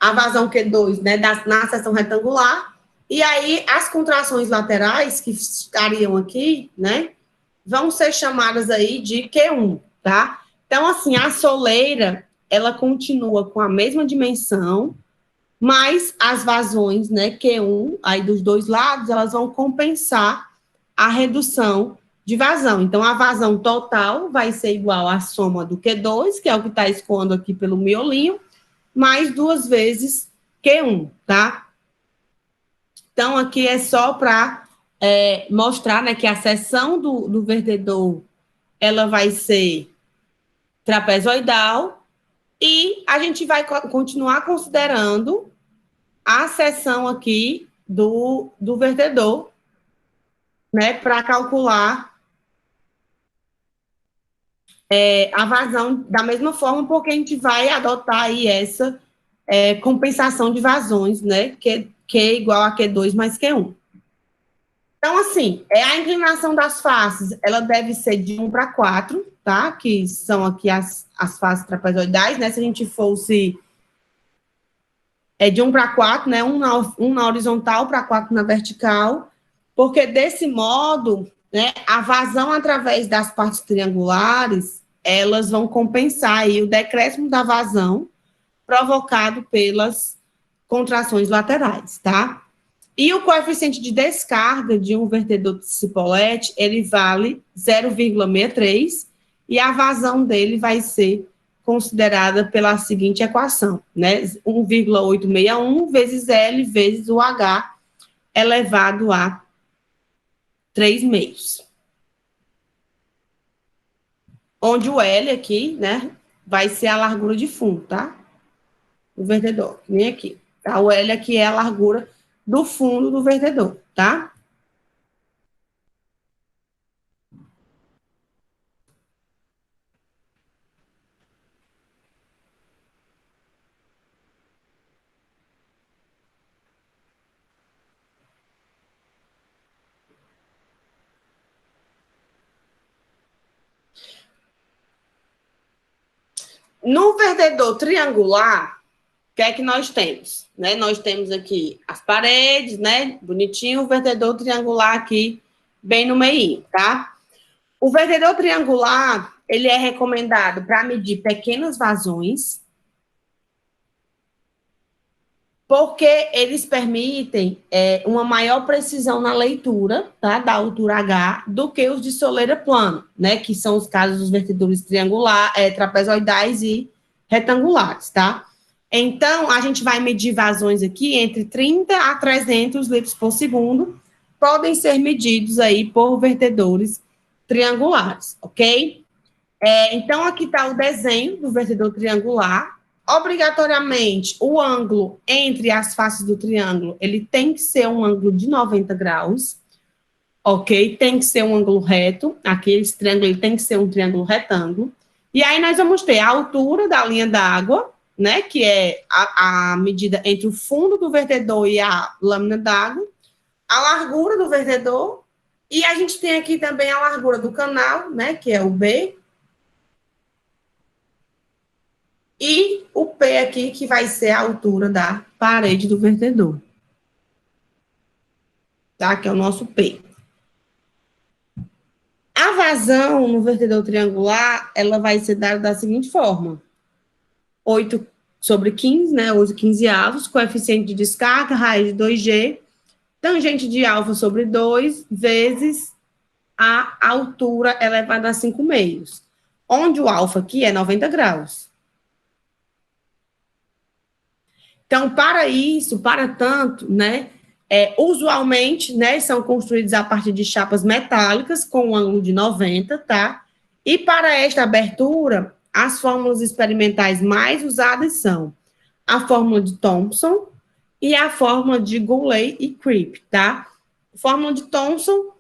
a vazão Q2, né, na seção retangular, e aí as contrações laterais que estariam aqui, né, vão ser chamadas aí de Q1, tá? Então, assim, a soleira, ela continua com a mesma dimensão, mas as vazões, né, Q1, aí dos dois lados, elas vão compensar a redução de vazão. Então, a vazão total vai ser igual à soma do Q2, que é o que está escoando aqui pelo miolinho, mais 2 vezes Q1, tá? Então, aqui é só para mostrar, né, que a seção do vertedor, ela vai ser trapezoidal, e a gente vai continuar considerando a seção aqui do vertedor, né, para calcular a vazão da mesma forma, porque a gente vai adotar aí essa compensação de vazões, né, que é igual a Q2 mais Q1. Então, assim, a inclinação das faces, ela deve ser de 1 para 4, tá? Que são aqui as faces trapezoidais, né? Se a gente fosse de 1 para 4, né? Um na horizontal para 4 na vertical, porque desse modo, né, a vazão através das partes triangulares, elas vão compensar aí o decréscimo da vazão provocado pelas contrações laterais, tá? E o coeficiente de descarga de um vertedor de cipolete, ele vale 0,63, e a vazão dele vai ser considerada pela seguinte equação, né? 1,861 vezes L vezes o H elevado a 3 meios. Onde o L aqui, né, vai ser a largura de fundo, tá? O vertedor, que nem aqui. Tá? O L aqui é a largura do fundo do vertedor, tá? No vertedor triangular, o que é que nós temos? Né? Nós temos aqui as paredes, né? Bonitinho, o vertedor triangular aqui, bem no meio, tá? O vertedor triangular, ele é recomendado para medir pequenas vazões, porque eles permitem uma maior precisão na leitura, tá, da altura H, do que os de soleira plana, né, que são os casos dos vertedores trapezoidais e retangulares, tá? Então, a gente vai medir vazões aqui entre 30 a 300 litros por segundo, podem ser medidos aí por vertedores triangulares, ok? Então, aqui está o desenho do vertedor triangular. Obrigatoriamente, o ângulo entre as faces do triângulo, ele tem que ser um ângulo de 90 graus, ok? Tem que ser um ângulo reto, aqui esse triângulo ele tem que ser um triângulo retângulo. E aí nós vamos ter a altura da linha d'água, né, que é a medida entre o fundo do vertedor e a lâmina d'água, a largura do vertedor, e a gente tem aqui também a largura do canal, né, que é o B, e o P aqui, que vai ser a altura da parede do vertedor. Tá? Que é o nosso P. A vazão no vertedor triangular, ela vai ser dada da seguinte forma. 8/15, né? 8/15 avos, coeficiente de descarga, raiz de 2G, tangente de alfa sobre 2, vezes a altura elevada a 5 meios, onde o alfa aqui é 90 graus. Então, para isso, para tanto, né, usualmente, né, são construídos a partir de chapas metálicas com um ângulo de 90, tá? E para esta abertura, as fórmulas experimentais mais usadas são a fórmula de Thomson e a fórmula de Goulet e Cribb, tá? Fórmula de Thomson,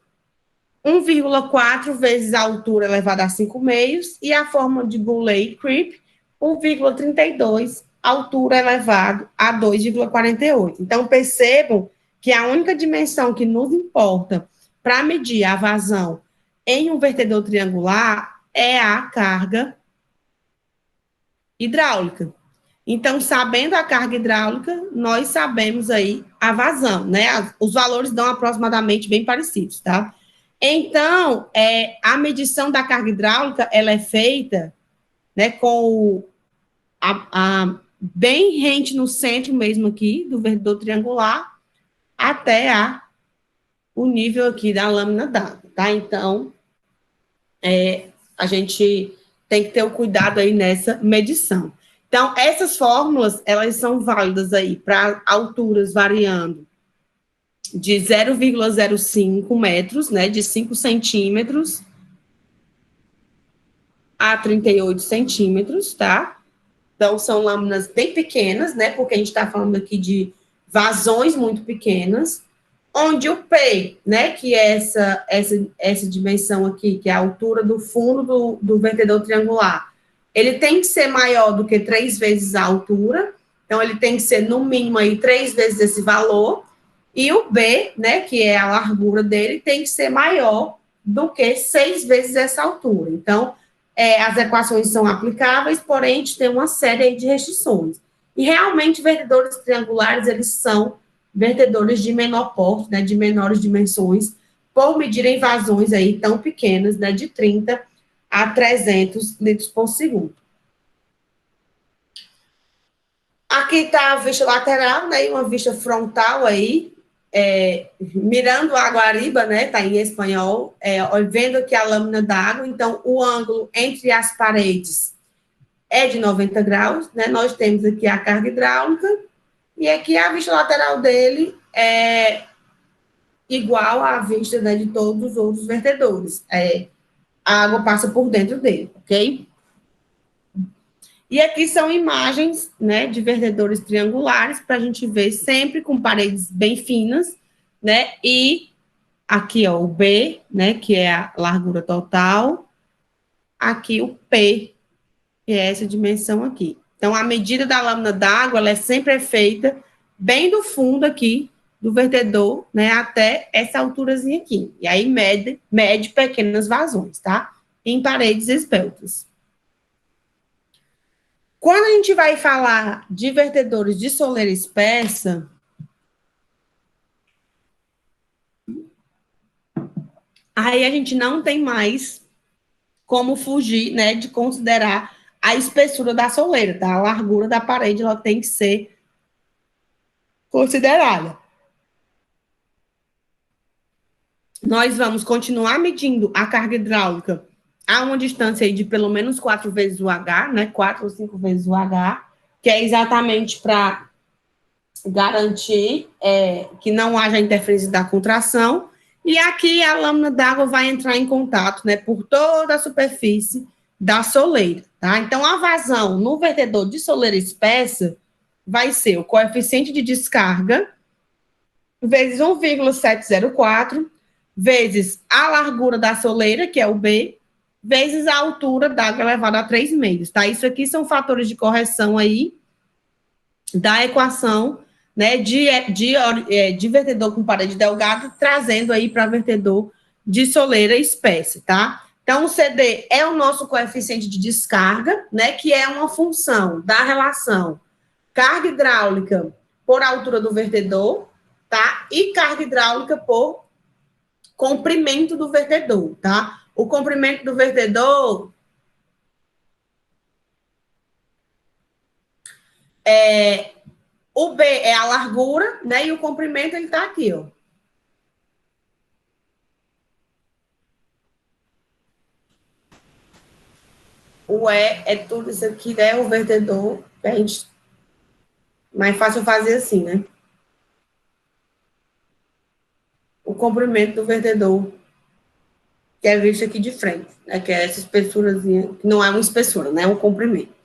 1,4 vezes a altura elevada a 5 meios, e a fórmula de Goulet e Cribb, 1,32 altura elevado a 2,48. Então, percebam que a única dimensão que nos importa para medir a vazão em um vertedor triangular é a carga hidráulica. Então, sabendo a carga hidráulica, nós sabemos aí a vazão, né? Os valores dão aproximadamente bem parecidos, tá? Então, a medição da carga hidráulica, ela é feita, né, com bem rente no centro mesmo aqui, do vertedor triangular, até o nível aqui da lâmina d'água, tá? Então, a gente tem que ter o cuidado aí nessa medição. Então, essas fórmulas, elas são válidas aí para alturas variando de 0,05 metros, né, de 5 centímetros a 38 centímetros, tá? Então, são lâminas bem pequenas, né, porque a gente está falando aqui de vazões muito pequenas, onde o P, né, que é essa dimensão aqui, que é a altura do fundo do vertedor triangular, ele tem que ser maior do que 3 vezes a altura, então ele tem que ser no mínimo aí 3 vezes esse valor, e o B, né, que é a largura dele, tem que ser maior do que 6 vezes essa altura. Então, as equações são aplicáveis, porém, a gente tem uma série de restrições. E realmente, vertedores triangulares, eles são vertedores de menor porte, né, de menores dimensões, por medirem vazões aí tão pequenas, né, de 30 a 300 litros por segundo. Aqui está a vista lateral, né, e uma vista frontal aí, mirando a Guariba, né, está em espanhol, vendo aqui a lâmina d'água, então o ângulo entre as paredes é de 90 graus, né, nós temos aqui a carga hidráulica, e aqui a vista lateral dele é igual à vista, né, de todos os outros vertedores. A água passa por dentro dele, ok? E aqui são imagens, né, de vertedores triangulares, para a gente ver sempre com paredes bem finas, né, e aqui, ó, o B, né, que é a largura total, aqui o P, que é essa dimensão aqui. Então, a medida da lâmina d'água, ela é sempre feita bem do fundo aqui do vertedor, né, até essa alturazinha aqui. E aí mede pequenas vazões, tá? Em paredes esbeltas. Quando a gente vai falar de vertedores de soleira espessa, aí a gente não tem mais como fugir, né, de considerar a espessura da soleira, tá? A largura da parede, ela tem que ser considerada. Nós vamos continuar medindo a carga hidráulica a uma distância aí de pelo menos 4 vezes o H, né? 4 ou 5 vezes o H, que é exatamente para garantir que não haja interferência da contração. E aqui a lâmina d'água vai entrar em contato, né, por toda a superfície da soleira, tá? Então, a vazão no vertedor de soleira espessa vai ser o coeficiente de descarga vezes 1,704 vezes a largura da soleira, que é o B, vezes a altura da água elevada a 3 meios, tá? Isso aqui são fatores de correção aí da equação, né, de vertedor com parede delgada, trazendo aí para vertedor de soleira espécie, tá? Então, o CD é o nosso coeficiente de descarga, né, que é uma função da relação carga hidráulica por altura do vertedor, tá? E carga hidráulica por comprimento do vertedor, tá? O comprimento do vertedor o B é a largura, né? E o comprimento ele tá aqui, ó. O E é tudo isso aqui, né? O vertedor. A gente... Mais fácil fazer assim, né? O comprimento do vertedor, que é visto aqui de frente, né? Que é essa espessurazinha, que não é uma espessura, né? É um comprimento.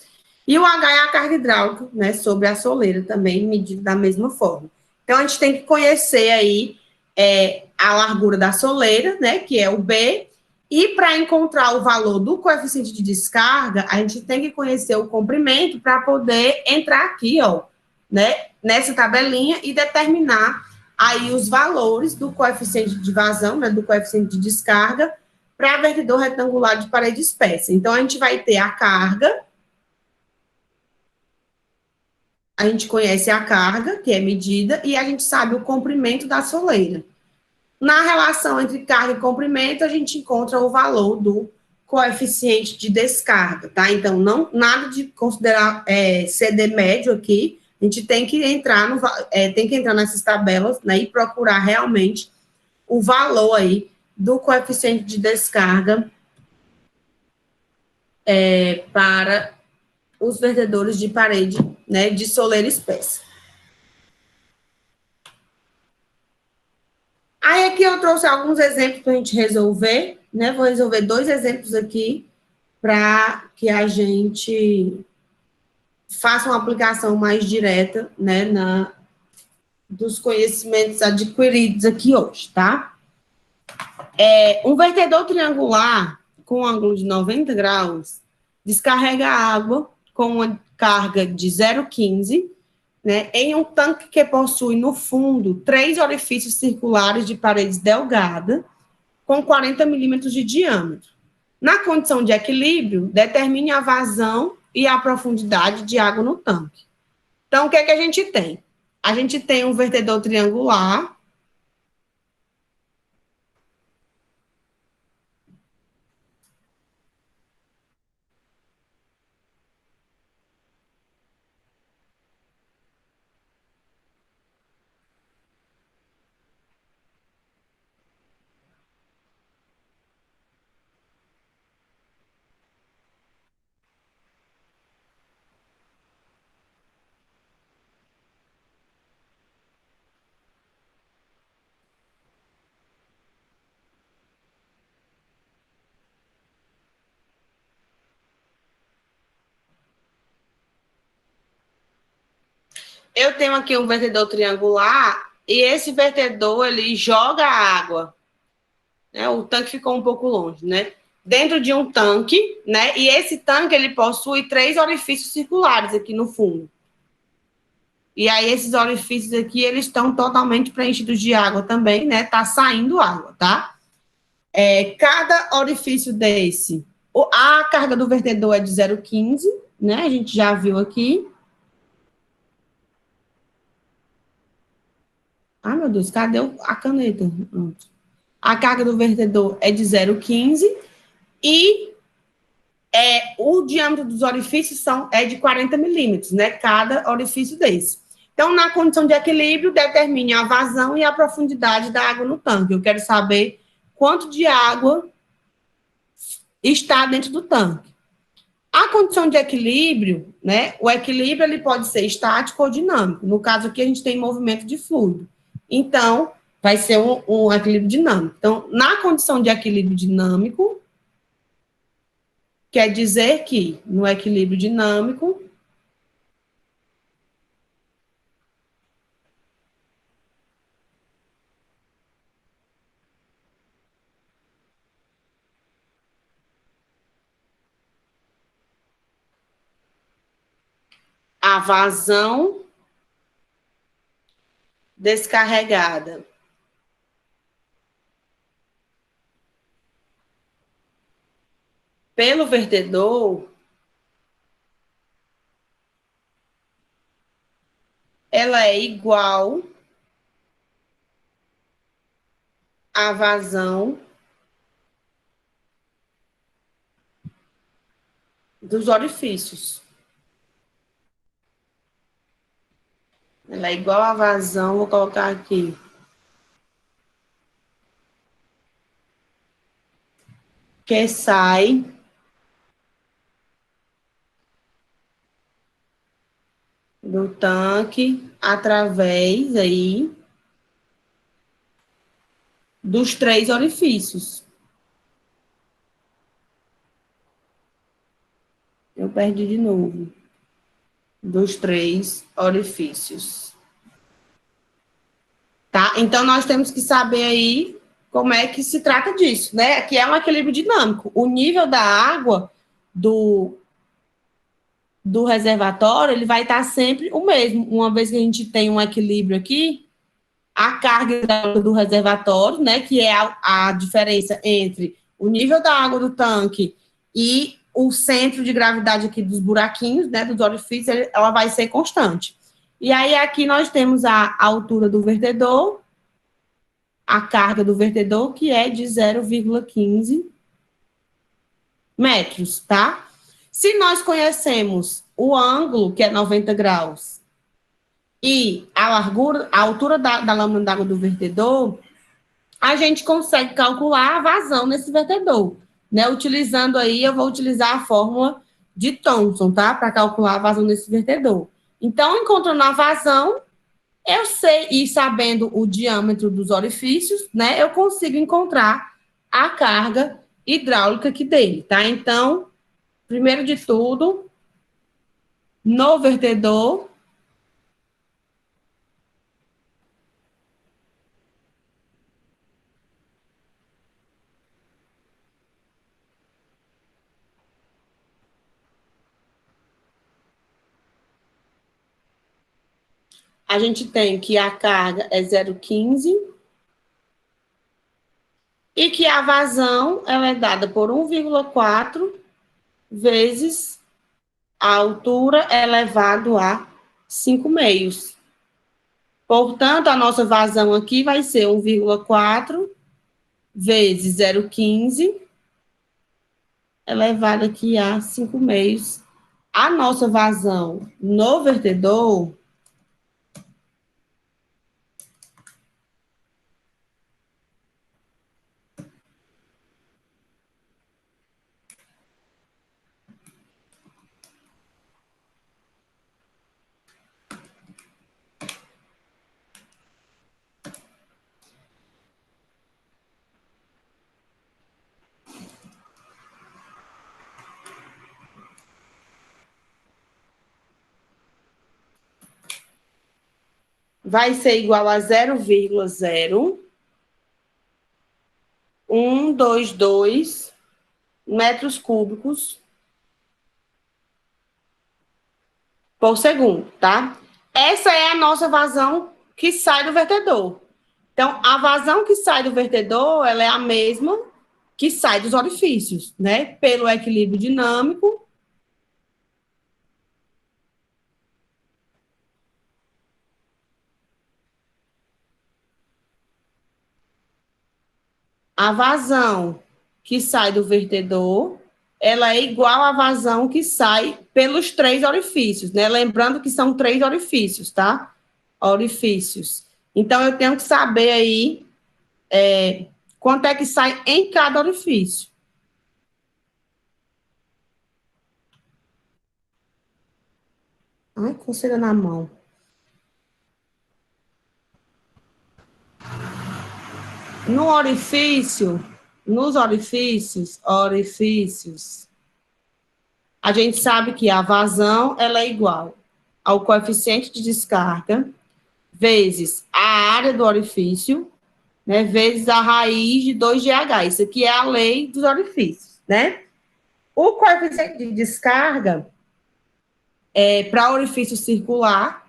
E o H é a carga hidráulica, né? Sobre a soleira também, medido da mesma forma. Então, a gente tem que conhecer aí a largura da soleira, né? Que é o B. E para encontrar o valor do coeficiente de descarga, a gente tem que conhecer o comprimento para poder entrar aqui, ó, né? Nessa tabelinha e determinar aí os valores do coeficiente de vazão, né? Do coeficiente de descarga para vertedor retangular de parede espessa. Então, a gente vai ter a carga. A gente conhece a carga, que é medida, e a gente sabe o comprimento da soleira. Na relação entre carga e comprimento, a gente encontra o valor do coeficiente de descarga, tá? Então, não nada de considerar CD médio aqui. A gente tem que entrar nessas tabelas, né, e procurar realmente o valor aí do coeficiente de descarga para os vertedores de parede, né, de soleira espessa. Aí aqui eu trouxe alguns exemplos para a gente resolver, né? Vou resolver 2 exemplos aqui para que a gente faça uma aplicação mais direta, né, dos conhecimentos adquiridos aqui hoje, tá? Um vertedor triangular com ângulo de 90 graus descarrega água com uma carga de 0,15, né, em um tanque que possui no fundo 3 orifícios circulares de paredes delgadas com 40 milímetros de diâmetro. Na condição de equilíbrio, determine a vazão e a profundidade de água no tanque. Então, o que é que a gente tem? A gente tem um vertedor triangular. Eu tenho aqui um vertedor triangular e esse vertedor ele joga água, né? O tanque ficou um pouco longe, né? Dentro de um tanque, né? E esse tanque ele possui 3 orifícios circulares aqui no fundo. E aí esses orifícios aqui eles estão totalmente preenchidos de água também, né? Tá saindo água, tá? Cada orifício desse, a carga do vertedor é de 0,15, né? A gente já viu aqui. Ai, meu Deus, cadê a caneta? A carga do vertedor é de 0,15 e o diâmetro dos orifícios é de 40 milímetros, né? Cada orifício desse. Então, na condição de equilíbrio, determine a vazão e a profundidade da água no tanque. Eu quero saber quanto de água está dentro do tanque. A condição de equilíbrio, né? O equilíbrio ele pode ser estático ou dinâmico. No caso aqui, a gente tem movimento de fluido. Então, vai ser um equilíbrio dinâmico. Então, na condição de equilíbrio dinâmico, quer dizer que no equilíbrio dinâmico, a vazão descarregada pelo vertedor, ela é igual à vazão dos orifícios. Ela é igual à vazão, vou colocar aqui, que sai do tanque através aí dos 3 orifícios. Eu perdi de novo. Dos 3 orifícios. Tá? Então, nós temos que saber aí como é que se trata disso, né? Aqui é um equilíbrio dinâmico. O nível da água do reservatório, ele vai estar sempre o mesmo. Uma vez que a gente tem um equilíbrio aqui, a carga do reservatório, né, que é a diferença entre o nível da água do tanque e o centro de gravidade aqui dos buraquinhos, né, dos orifícios, ela vai ser constante. E aí aqui nós temos a altura do vertedor, a carga do vertedor, que é de 0,15 metros, tá? Se nós conhecemos o ângulo, que é 90 graus, e a largura, a altura da lâmina d'água do vertedor, a gente consegue calcular a vazão nesse vertedor, né? Utilizando aí, eu vou utilizar a fórmula de Thomson, tá? Para calcular a vazão nesse vertedor. Então, encontrando a vazão, eu sei, e sabendo o diâmetro dos orifícios, né? Eu consigo encontrar a carga hidráulica aqui dele, tá? Então, primeiro de tudo, no vertedor, a gente tem que a carga é 0,15 e que a vazão ela é dada por 1,4 vezes a altura elevado a 5 meios. Portanto, a nossa vazão aqui vai ser 1,4 vezes 0,15 elevado aqui a 5 meios. A nossa vazão no vertedor vai ser igual a 0,0122 metros cúbicos por segundo, tá? Essa é a nossa vazão que sai do vertedor. Então, a vazão que sai do vertedor, ela é a mesma que sai dos orifícios, né? Pelo equilíbrio dinâmico. A vazão que sai do vertedor, ela é igual à vazão que sai pelos 3 orifícios, né? Lembrando que são 3 orifícios, tá? Orifícios. Então, eu tenho que saber aí quanto é que sai em cada orifício. Ai, coceira na mão. No orifício, nos orifícios, a gente sabe que a vazão ela é igual ao coeficiente de descarga vezes a área do orifício, né, vezes a raiz de 2GH. Isso aqui é a lei dos orifícios, né? O coeficiente de descarga é para orifício circular,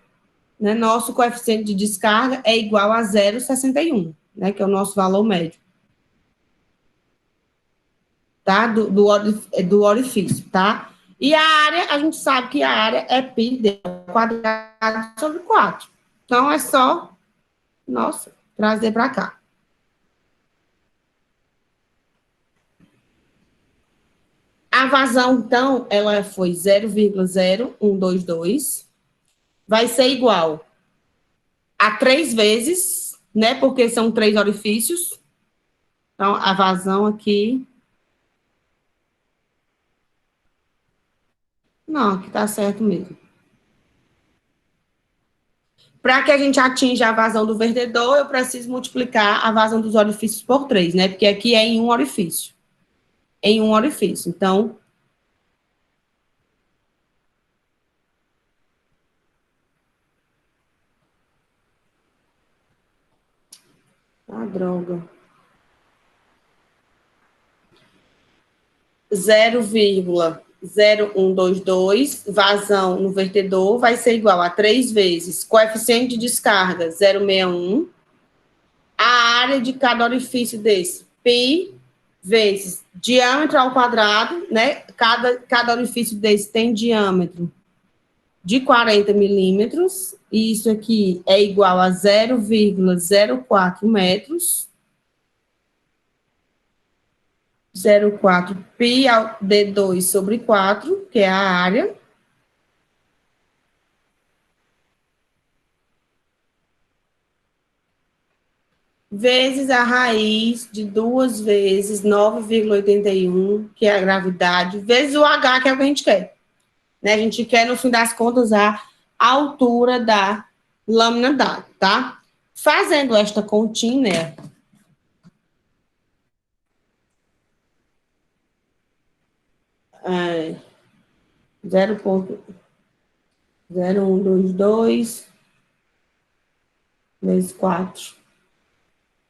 né, nosso coeficiente de descarga é igual a 0,61, né, que é o nosso valor médio. Tá? Do orifício, tá? E a área, a gente sabe que a área é π ao quadrado sobre 4. Então, é só, nossa, trazer para cá. A vazão, então, ela foi 0,0122. Vai ser igual a 3 vezes, né? Porque são 3 orifícios. Então, a vazão aqui... Não, aqui tá certo mesmo. Para que a gente atinja a vazão do vertedor, eu preciso multiplicar a vazão dos orifícios por 3, né? Porque aqui é em um orifício. Em um orifício. Então, droga. 0,0122, vazão no vertedor, vai ser igual a 3 vezes coeficiente de descarga, 0,61, a área de cada orifício desse, π, vezes diâmetro ao quadrado, né? Cada orifício desse tem diâmetro de 40 milímetros, e isso aqui é igual a 0,04 metros, 0,4 π ao D2 sobre 4, que é a área, vezes a raiz de 2 vezes 9,81, que é a gravidade, vezes o H, que é o que a gente quer. Né? A gente quer, no fim das contas, a altura da lâmina d'água, tá? Fazendo esta continha, né? 0,0122 vezes 4,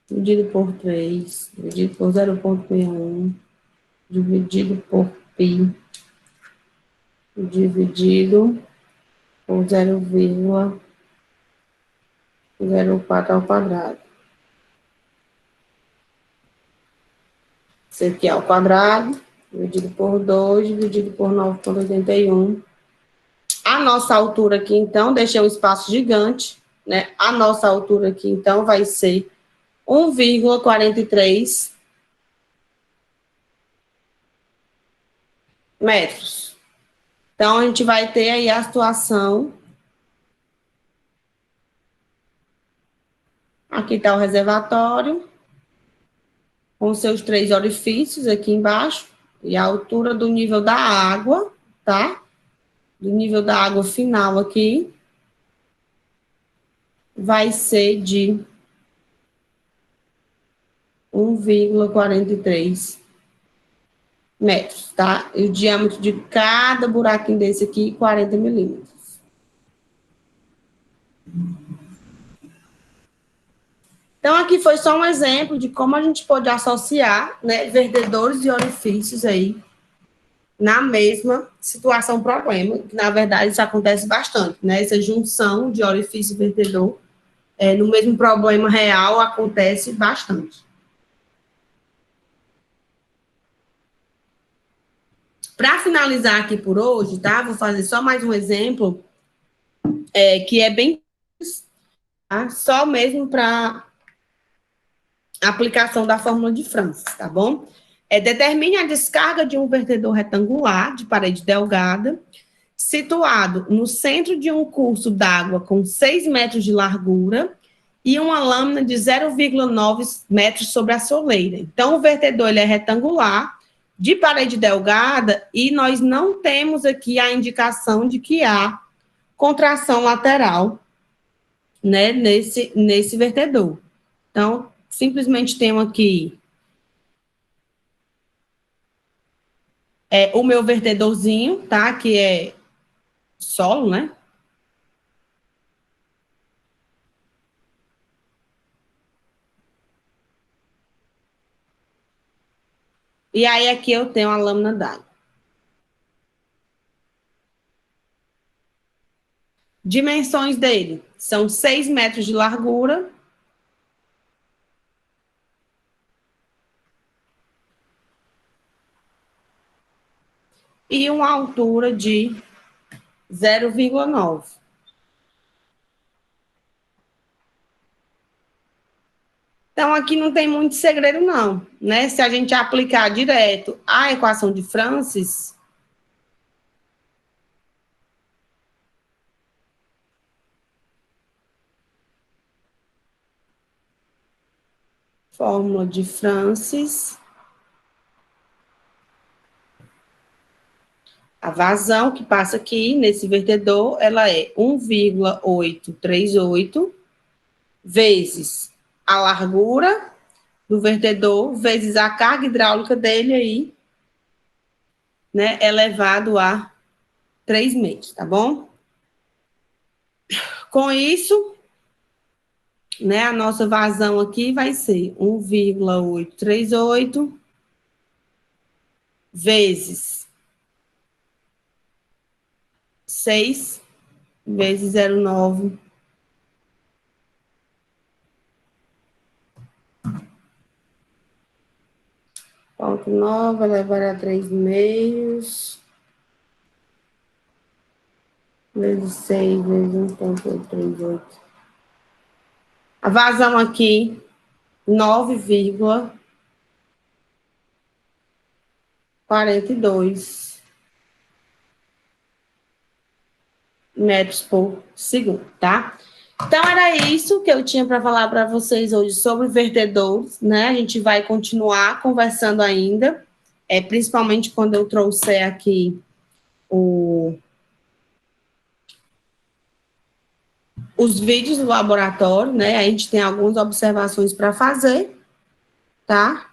dividido por 3, dividido por 0,61, dividido por π, dividido por 0,04 ao quadrado. Isso aqui é ao quadrado, dividido por 2, dividido por 9,81. A nossa altura aqui, então, deixei um espaço gigante, né? A nossa altura aqui, então, vai ser 1,43 metros. Então, a gente vai ter aí a situação. Aqui está o reservatório, com seus 3 orifícios aqui embaixo, e a altura do nível da água, tá? Do nível da água final aqui, vai ser de 1,43 metros, tá? E o diâmetro de cada buraquinho desse aqui, 40 milímetros. Então, aqui foi só um exemplo de como a gente pode associar, né, vertedores e orifícios aí na mesma situação problema, que na verdade isso acontece bastante, né? Essa junção de orifício e vertedor no mesmo problema real acontece bastante. Para finalizar aqui por hoje, tá? Vou fazer só mais um exemplo que é bem tá? Só mesmo para aplicação da fórmula de Francis, tá bom? Determine a descarga de um vertedor retangular de parede delgada, situado no centro de um curso d'água com 6 metros de largura e uma lâmina de 0,9 metros sobre a soleira. Então, o vertedor ele é retangular, de parede delgada, e nós não temos aqui a indicação de que há contração lateral, né, nesse vertedor. Então, simplesmente tenho aqui o meu vertedorzinho, tá? Que é solo, né? E aí aqui eu tenho a lâmina d'água. Dimensões dele, são 6 metros de largura. E uma altura de 0,9. Então, aqui não tem muito segredo, não, né? Se a gente aplicar direto a equação de Francis, fórmula de Francis, a vazão que passa aqui nesse vertedor, ela é 1,838 vezes a largura do vertedor, vezes a carga hidráulica dele aí, né, elevado a 3 metros, tá bom? Com isso, né, a nossa vazão aqui vai ser 1,838 vezes 6 vezes 0,9. Ponto 9 elevado a 3 meios. Vezes 6 vezes 1,838. A vazão aqui, 9,42 metros por segundo, tá? Então, era isso que eu tinha para falar para vocês hoje sobre vertedores, né? A gente vai continuar conversando ainda, principalmente quando eu trouxer aqui os vídeos do laboratório, né? A gente tem algumas observações para fazer, tá?